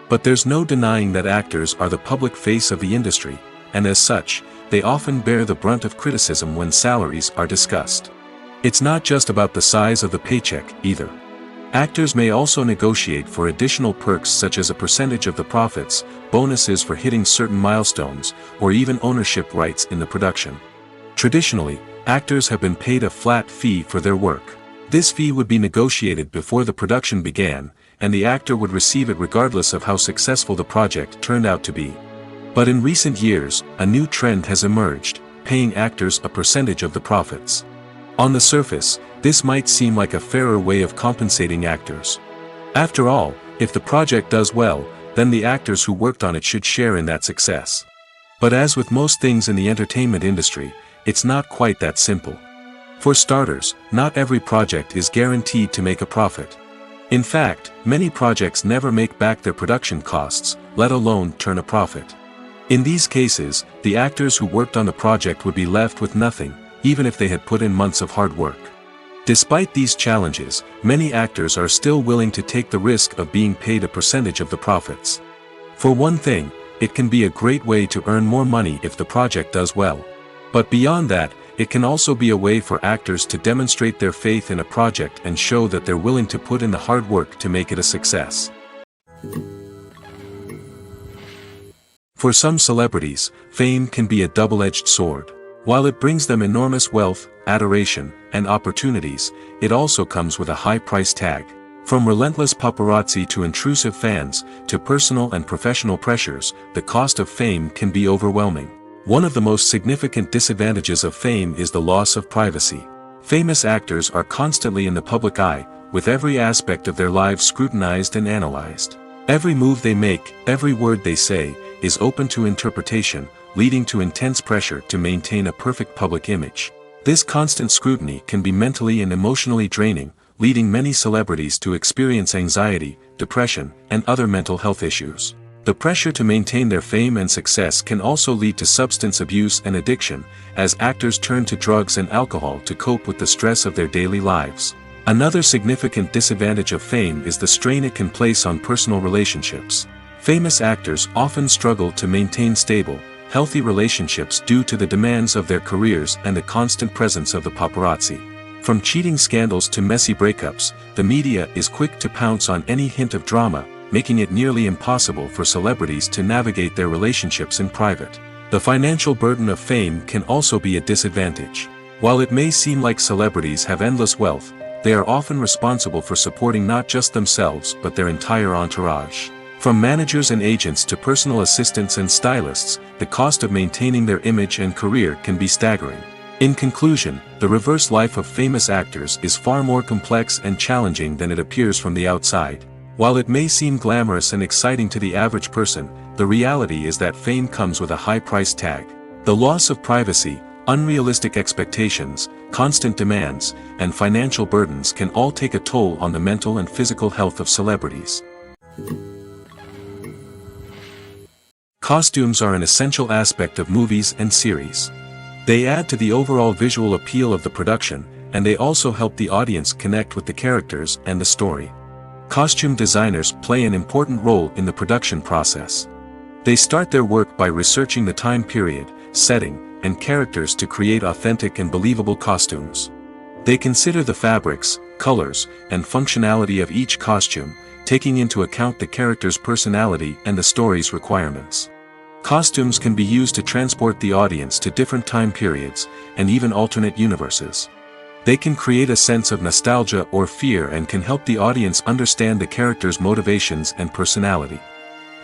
But there's no denying that actors are the public face of the industry, and as such, they often bear the brunt of criticism when salaries are discussed. It's not just about the size of the paycheck, either. Actors may also negotiate for additional perks such as a percentage of the profits, bonuses for hitting certain milestones, or even ownership rights in the production. Traditionally, actors have been paid a flat fee for their work. This fee would be negotiated before the production began, and the actor would receive it regardless of how successful the project turned out to be. But in recent years, a new trend has emerged, paying actors a percentage of the profits. On the surface, this might seem like a fairer way of compensating actors. After all, if the project does well, then the actors who worked on it should share in that success. But as with most things in the entertainment industry, it's not quite that simple. For starters, not every project is guaranteed to make a profit. In fact, many projects never make back their production costs, let alone turn a profit. In these cases, the actors who worked on the project would be left with nothing, even if they had put in months of hard work. Despite these challenges, many actors are still willing to take the risk of being paid a percentage of the profits. For one thing, it can be a great way to earn more money if the project does well. But beyond that, it can also be a way for actors to demonstrate their faith in a project and show that they're willing to put in the hard work to make it a success. For some celebrities, fame can be a double-edged sword. While it brings them enormous wealth, adoration, and opportunities, it also comes with a high price tag. From relentless paparazzi to intrusive fans, to personal and professional pressures, the cost of fame can be overwhelming. One of the most significant disadvantages of fame is the loss of privacy. Famous actors are constantly in the public eye, with every aspect of their lives scrutinized and analyzed. Every move they make, every word they say, is open to interpretation, leading to intense pressure to maintain a perfect public image. This constant scrutiny can be mentally and emotionally draining, leading many celebrities to experience anxiety, depression, and other mental health issues. The pressure to maintain their fame and success can also lead to substance abuse and addiction, as actors turn to drugs and alcohol to cope with the stress of their daily lives. Another significant disadvantage of fame is the strain it can place on personal relationships. Famous actors often struggle to maintain stable, healthy relationships due to the demands of their careers and the constant presence of the paparazzi. From cheating scandals to messy breakups, the media is quick to pounce on any hint of drama, making it nearly impossible for celebrities to navigate their relationships in private. The financial burden of fame can also be a disadvantage. While it may seem like celebrities have endless wealth, they are often responsible for supporting not just themselves but their entire entourage. From managers and agents to personal assistants and stylists, the cost of maintaining their image and career can be staggering. In conclusion, the reverse life of famous actors is far more complex and challenging than it appears from the outside. While it may seem glamorous and exciting to the average person, the reality is that fame comes with a high price tag. The loss of privacy, unrealistic expectations, constant demands, and financial burdens can all take a toll on the mental and physical health of celebrities. Costumes are an essential aspect of movies and series. They add to the overall visual appeal of the production, and they also help the audience connect with the characters and the story. Costume designers play an important role in the production process. They start their work by researching the time period, setting, and characters to create authentic and believable costumes. They consider the fabrics, colors, and functionality of each costume, taking into account the character's personality and the story's requirements. Costumes can be used to transport the audience to different time periods, and even alternate universes. They can create a sense of nostalgia or fear and can help the audience understand the character's motivations and personality.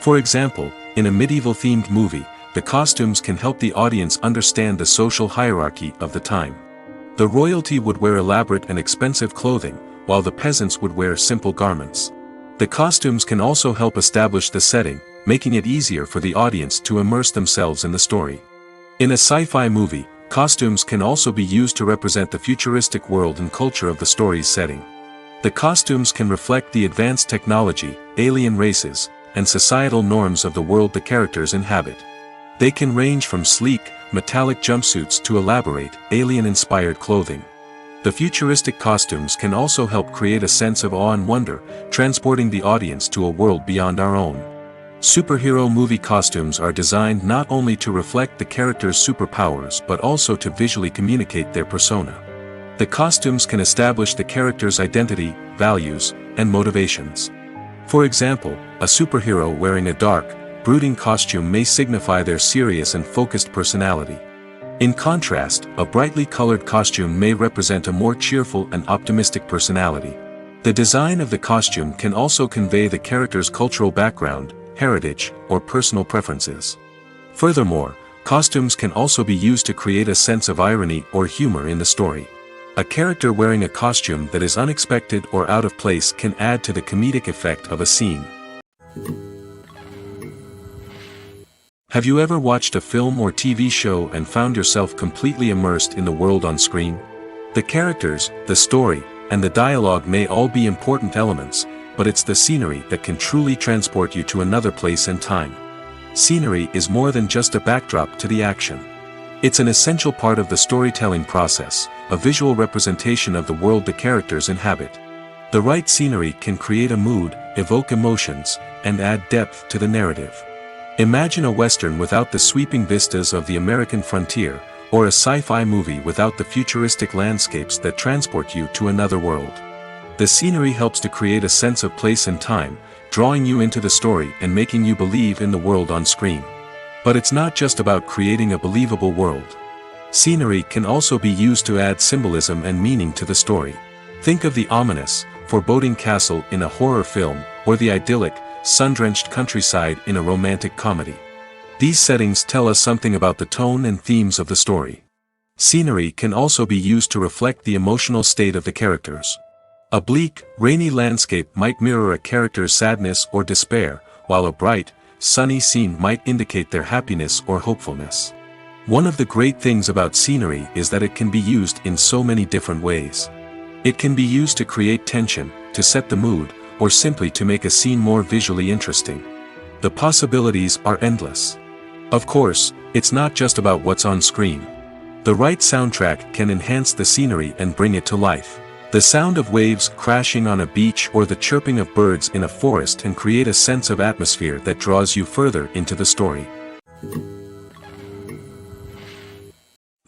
For example, in a medieval-themed movie, the costumes can help the audience understand the social hierarchy of the time. The royalty would wear elaborate and expensive clothing, while the peasants would wear simple garments. The costumes can also help establish the setting, making it easier for the audience to immerse themselves in the story. In a sci-fi movie, costumes can also be used to represent the futuristic world and culture of the story's setting. The costumes can reflect the advanced technology, alien races, and societal norms of the world the characters inhabit. They can range from sleek, metallic jumpsuits to elaborate, alien-inspired clothing. The futuristic costumes can also help create a sense of awe and wonder, transporting the audience to a world beyond our own. Superhero movie costumes are designed not only to reflect the character's superpowers but also to visually communicate their persona. The costumes can establish the character's identity, values, and motivations. For example, a superhero wearing a dark, brooding costume may signify their serious and focused personality. In contrast, a brightly colored costume may represent a more cheerful and optimistic personality. The design of the costume can also convey the character's cultural background, heritage, or personal preferences. Furthermore, costumes can also be used to create a sense of irony or humor in the story. A character wearing a costume that is unexpected or out of place can add to the comedic effect of a scene. Have you ever watched a film or TV show and found yourself completely immersed in the world on screen? The characters, the story, and the dialogue may all be important elements, but it's the scenery that can truly transport you to another place and time. Scenery is more than just a backdrop to the action. It's an essential part of the storytelling process, a visual representation of the world the characters inhabit. The right scenery can create a mood, evoke emotions, and add depth to the narrative. Imagine a Western without the sweeping vistas of the American frontier, or a sci-fi movie without the futuristic landscapes that transport you to another world. The scenery helps to create a sense of place and time, drawing you into the story and making you believe in the world on screen. But it's not just about creating a believable world. Scenery can also be used to add symbolism and meaning to the story. Think of the ominous, foreboding castle in a horror film, or the idyllic, sun-drenched countryside in a romantic comedy. These settings tell us something about the tone and themes of the story. Scenery can also be used to reflect the emotional state of the characters. A bleak, rainy landscape might mirror a character's sadness or despair, while a bright, sunny scene might indicate their happiness or hopefulness. One of the great things about scenery is that it can be used in so many different ways. It can be used to create tension, to set the mood, or simply to make a scene more visually interesting. The possibilities are endless. Of course, it's not just about what's on screen. The right soundtrack can enhance the scenery and bring it to life. The sound of waves crashing on a beach or the chirping of birds in a forest can create a sense of atmosphere that draws you further into the story.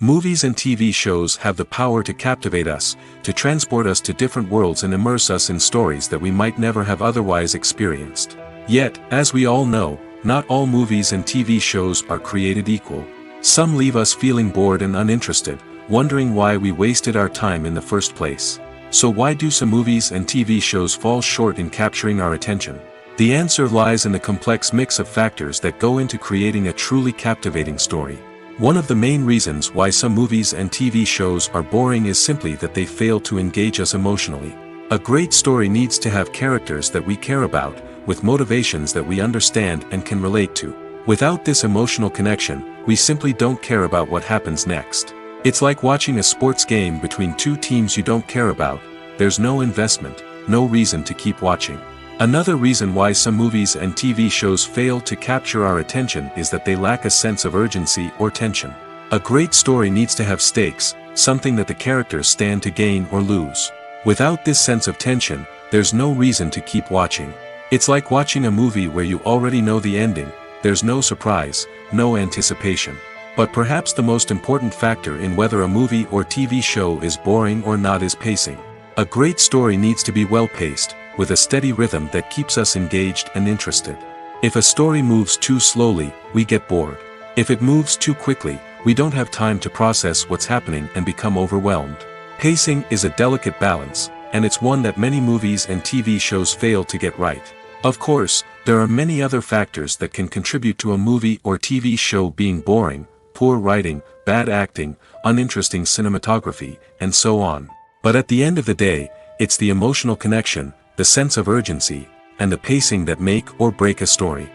Movies and TV shows have the power to captivate us, to transport us to different worlds and immerse us in stories that we might never have otherwise experienced. Yet, as we all know, not all movies and TV shows are created equal. Some leave us feeling bored and uninterested, wondering why we wasted our time in the first place. So why do some movies and TV shows fall short in capturing our attention? The answer lies in the complex mix of factors that go into creating a truly captivating story. One of the main reasons why some movies and TV shows are boring is simply that they fail to engage us emotionally. A great story needs to have characters that we care about, with motivations that we understand and can relate to. Without this emotional connection, we simply don't care about what happens next. It's like watching a sports game between two teams you don't care about. There's no investment, no reason to keep watching. Another reason why some movies and TV shows fail to capture our attention is that they lack a sense of urgency or tension. A great story needs to have stakes, something that the characters stand to gain or lose. Without this sense of tension, there's no reason to keep watching. It's like watching a movie where you already know the ending. There's no surprise, no anticipation. But perhaps the most important factor in whether a movie or TV show is boring or not is pacing. A great story needs to be well-paced, with a steady rhythm that keeps us engaged and interested. If a story moves too slowly, we get bored. If it moves too quickly, we don't have time to process what's happening and become overwhelmed. Pacing is a delicate balance, and it's one that many movies and TV shows fail to get right. Of course, there are many other factors that can contribute to a movie or TV show being boring: poor writing, bad acting, uninteresting cinematography, and so on. But at the end of the day, it's the emotional connection, the sense of urgency, and the pacing that make or break a story.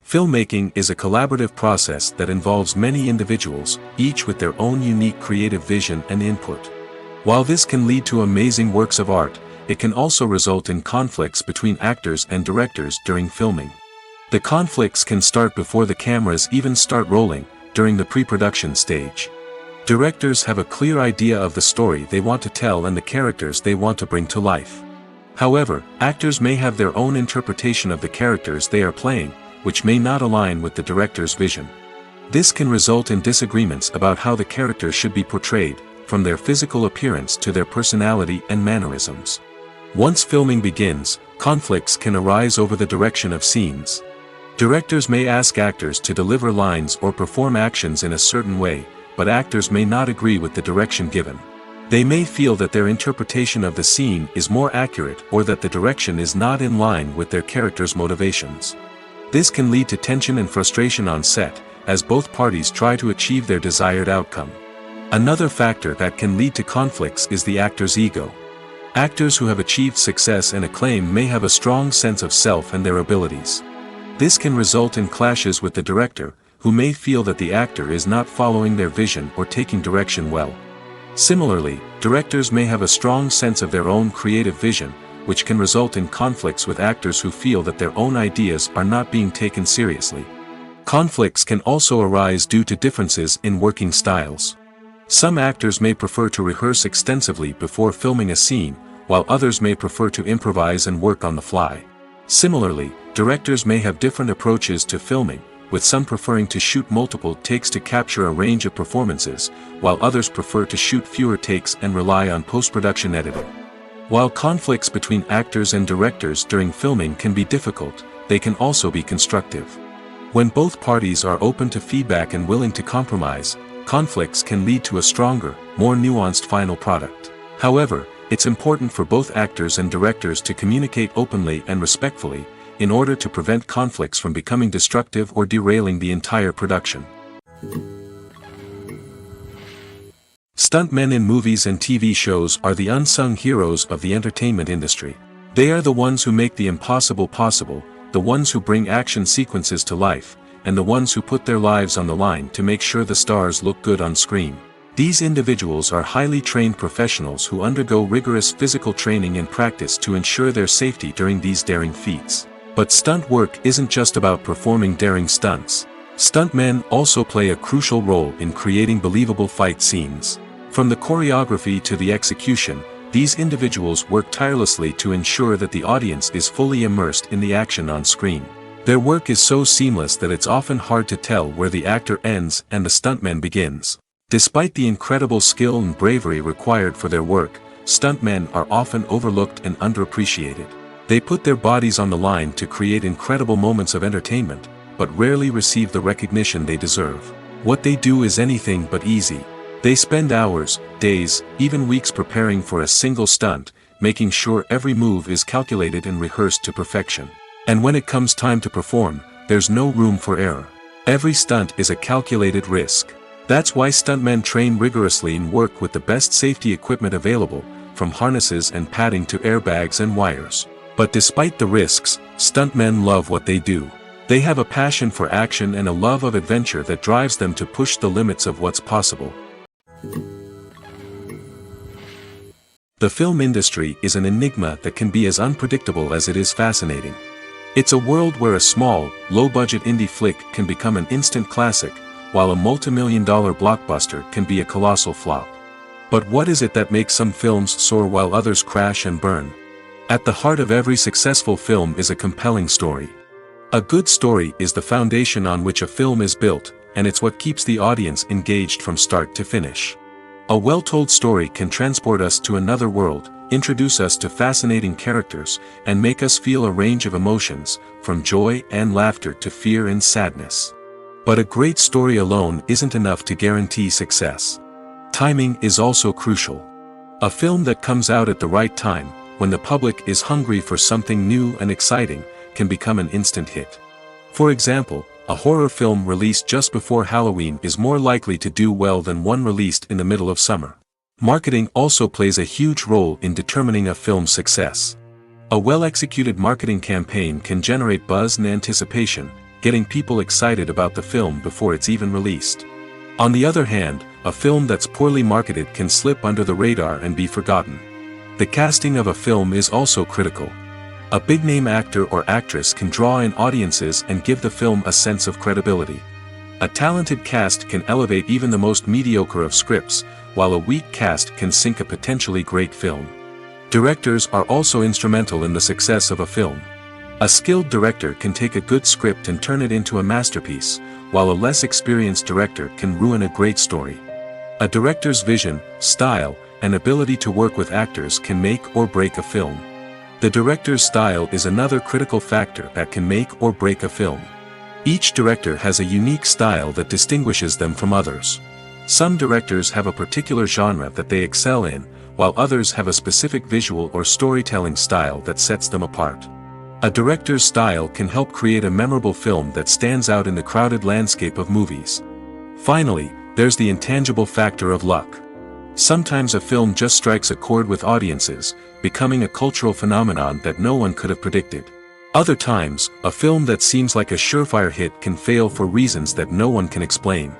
Filmmaking is a collaborative process that involves many individuals, each with their own unique creative vision and input. While this can lead to amazing works of art, it can also result in conflicts between actors and directors during filming. The conflicts can start before the cameras even start rolling, during the pre-production stage. Directors have a clear idea of the story they want to tell and the characters they want to bring to life. However, actors may have their own interpretation of the characters they are playing, which may not align with the director's vision. This can result in disagreements about how the characters should be portrayed, from their physical appearance to their personality and mannerisms. Once filming begins, conflicts can arise over the direction of scenes. Directors may ask actors to deliver lines or perform actions in a certain way, but actors may not agree with the direction given. They may feel that their interpretation of the scene is more accurate or that the direction is not in line with their character's motivations. This can lead to tension and frustration on set, as both parties try to achieve their desired outcome. Another factor that can lead to conflicts is the actor's ego. Actors who have achieved success and acclaim may have a strong sense of self and their abilities. This can result in clashes with the director, who may feel that the actor is not following their vision or taking direction well. Similarly, directors may have a strong sense of their own creative vision, which can result in conflicts with actors who feel that their own ideas are not being taken seriously. Conflicts can also arise due to differences in working styles. Some actors may prefer to rehearse extensively before filming a scene, while others may prefer to improvise and work on the fly. Similarly, directors may have different approaches to filming, with some preferring to shoot multiple takes to capture a range of performances, while others prefer to shoot fewer takes and rely on post-production editing. While conflicts between actors and directors during filming can be difficult, they can also be constructive. When both parties are open to feedback and willing to compromise, conflicts can lead to a stronger, more nuanced final product. However, it's important for both actors and directors to communicate openly and respectfully, in order to prevent conflicts from becoming destructive or derailing the entire production. Stuntmen in movies and TV shows are the unsung heroes of the entertainment industry. They are the ones who make the impossible possible, the ones who bring action sequences to life, and the ones who put their lives on the line to make sure the stars look good on screen. These individuals are highly trained professionals who undergo rigorous physical training and practice to ensure their safety during these daring feats. But stunt work isn't just about performing daring stunts. Stuntmen also play a crucial role in creating believable fight scenes. From the choreography to the execution, these individuals work tirelessly to ensure that the audience is fully immersed in the action on screen. Their work is so seamless that it's often hard to tell where the actor ends and the stuntman begins. Despite the incredible skill and bravery required for their work, stuntmen are often overlooked and underappreciated. They put their bodies on the line to create incredible moments of entertainment, but rarely receive the recognition they deserve. What they do is anything but easy. They spend hours, days, even weeks preparing for a single stunt, making sure every move is calculated and rehearsed to perfection. And when it comes time to perform, there's no room for error. Every stunt is a calculated risk. That's why stuntmen train rigorously and work with the best safety equipment available, from harnesses and padding to airbags and wires. But despite the risks, stuntmen love what they do. They have a passion for action and a love of adventure that drives them to push the limits of what's possible. The film industry is an enigma that can be as unpredictable as it is fascinating. It's a world where a small, low-budget indie flick can become an instant classic, while a multi-million-dollar blockbuster can be a colossal flop. But what is it that makes some films soar while others crash and burn? At the heart of every successful film is a compelling story. A good story is the foundation on which a film is built, and it's what keeps the audience engaged from start to finish. A well-told story can transport us to another world, introduce us to fascinating characters, and make us feel a range of emotions, from joy and laughter to fear and sadness. But a great story alone isn't enough to guarantee success. Timing is also crucial. A film that comes out at the right time, when the public is hungry for something new and exciting, can become an instant hit. For example, a horror film released just before Halloween is more likely to do well than one released in the middle of summer. Marketing also plays a huge role in determining a film's success. A well-executed marketing campaign can generate buzz and anticipation, getting people excited about the film before it's even released. On the other hand, a film that's poorly marketed can slip under the radar and be forgotten. The casting of a film is also critical. A big-name actor or actress can draw in audiences and give the film a sense of credibility. A talented cast can elevate even the most mediocre of scripts, while a weak cast can sink a potentially great film. Directors are also instrumental in the success of a film. A skilled director can take a good script and turn it into a masterpiece, while a less experienced director can ruin a great story. A director's vision, style, and ability to work with actors can make or break a film. The director's style is another critical factor that can make or break a film. Each director has a unique style that distinguishes them from others. Some directors have a particular genre that they excel in, while others have a specific visual or storytelling style that sets them apart. A director's style can help create a memorable film that stands out in the crowded landscape of movies. Finally, there's the intangible factor of luck. Sometimes a film just strikes a chord with audiences, becoming a cultural phenomenon that no one could have predicted. Other times, a film that seems like a surefire hit can fail for reasons that no one can explain.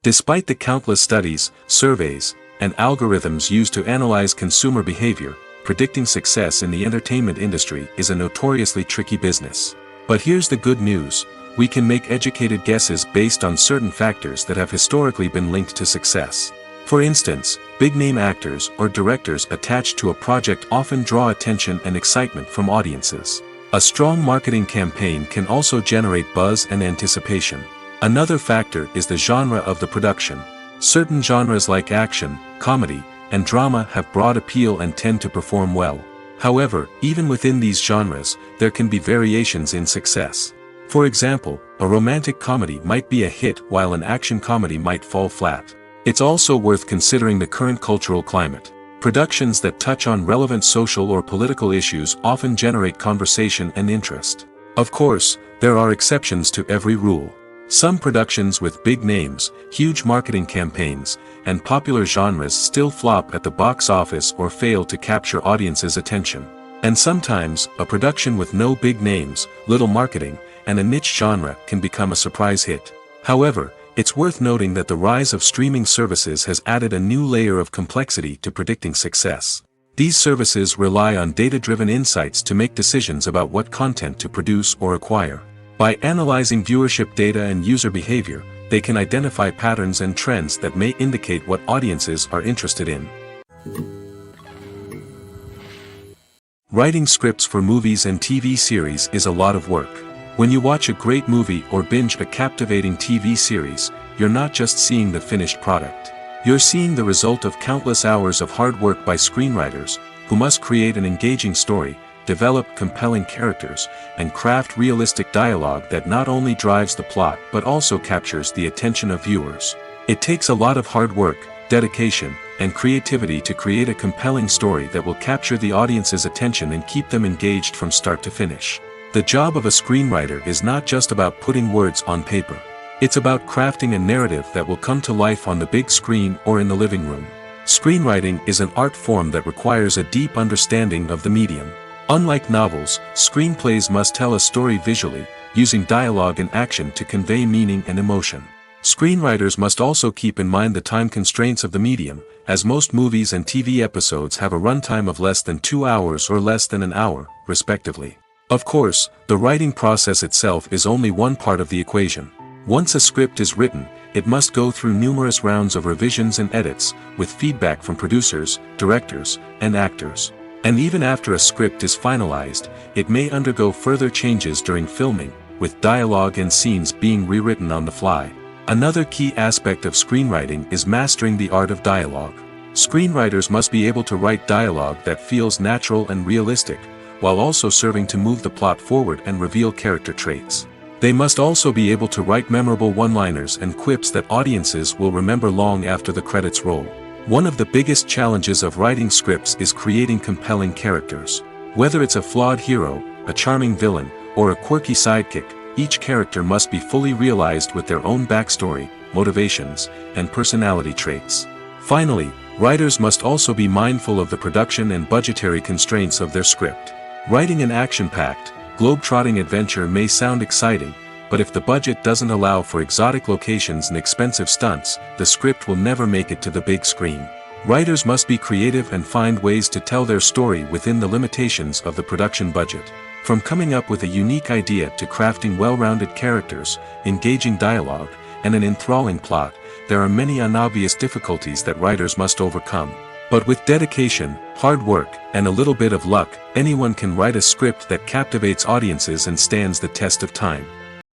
Despite the countless studies, surveys, and algorithms used to analyze consumer behavior, predicting success in the entertainment industry is a notoriously tricky business. But here's the good news: we can make educated guesses based on certain factors that have historically been linked to success. For instance, big-name actors or directors attached to a project often draw attention and excitement from audiences. A strong marketing campaign can also generate buzz and anticipation. Another factor is the genre of the production. Certain genres like action, comedy, and drama have broad appeal and tend to perform well. However, even within these genres, there can be variations in success. For example, a romantic comedy might be a hit while an action comedy might fall flat. It's also worth considering the current cultural climate. Productions that touch on relevant social or political issues often generate conversation and interest. Of course, there are exceptions to every rule. Some productions with big names, huge marketing campaigns, and popular genres still flop at the box office or fail to capture audiences' attention. And sometimes, a production with no big names, little marketing, and a niche genre can become a surprise hit. However, it's worth noting that the rise of streaming services has added a new layer of complexity to predicting success. These services rely on data-driven insights to make decisions about what content to produce or acquire. By analyzing viewership data and user behavior, they can identify patterns and trends that may indicate what audiences are interested in. Writing scripts for movies and TV series is a lot of work. When you watch a great movie or binge a captivating TV series, you're not just seeing the finished product. You're seeing the result of countless hours of hard work by screenwriters, who must create an engaging story, develop compelling characters, and craft realistic dialogue that not only drives the plot but also captures the attention of viewers. It takes a lot of hard work, dedication, and creativity to create a compelling story that will capture the audience's attention and keep them engaged from start to finish. The job of a screenwriter is not just about putting words on paper. It's about crafting a narrative that will come to life on the big screen or in the living room. Screenwriting is an art form that requires a deep understanding of the medium. Unlike novels, screenplays must tell a story visually, using dialogue and action to convey meaning and emotion. Screenwriters must also keep in mind the time constraints of the medium, as most movies and TV episodes have a runtime of less than 2 hours or less than an hour, respectively. Of course, the writing process itself is only one part of the equation. Once a script is written, it must go through numerous rounds of revisions and edits, with feedback from producers, directors, and actors. And even after a script is finalized, it may undergo further changes during filming, with dialogue and scenes being rewritten on the fly. Another key aspect of screenwriting is mastering the art of dialogue. Screenwriters must be able to write dialogue that feels natural and realistic, while also serving to move the plot forward and reveal character traits. They must also be able to write memorable one-liners and quips that audiences will remember long after the credits roll. One of the biggest challenges of writing scripts is creating compelling characters. Whether it's a flawed hero, a charming villain, or a quirky sidekick, each character must be fully realized with their own backstory, motivations, and personality traits. Finally, writers must also be mindful of the production and budgetary constraints of their script. Writing an action-packed, globe-trotting adventure may sound exciting, but if the budget doesn't allow for exotic locations and expensive stunts, the script will never make it to the big screen. Writers must be creative and find ways to tell their story within the limitations of the production budget. From coming up with a unique idea to crafting well-rounded characters, engaging dialogue, and an enthralling plot, there are many unobvious difficulties that writers must overcome. But with dedication, hard work, and a little bit of luck, anyone can write a script that captivates audiences and stands the test of time.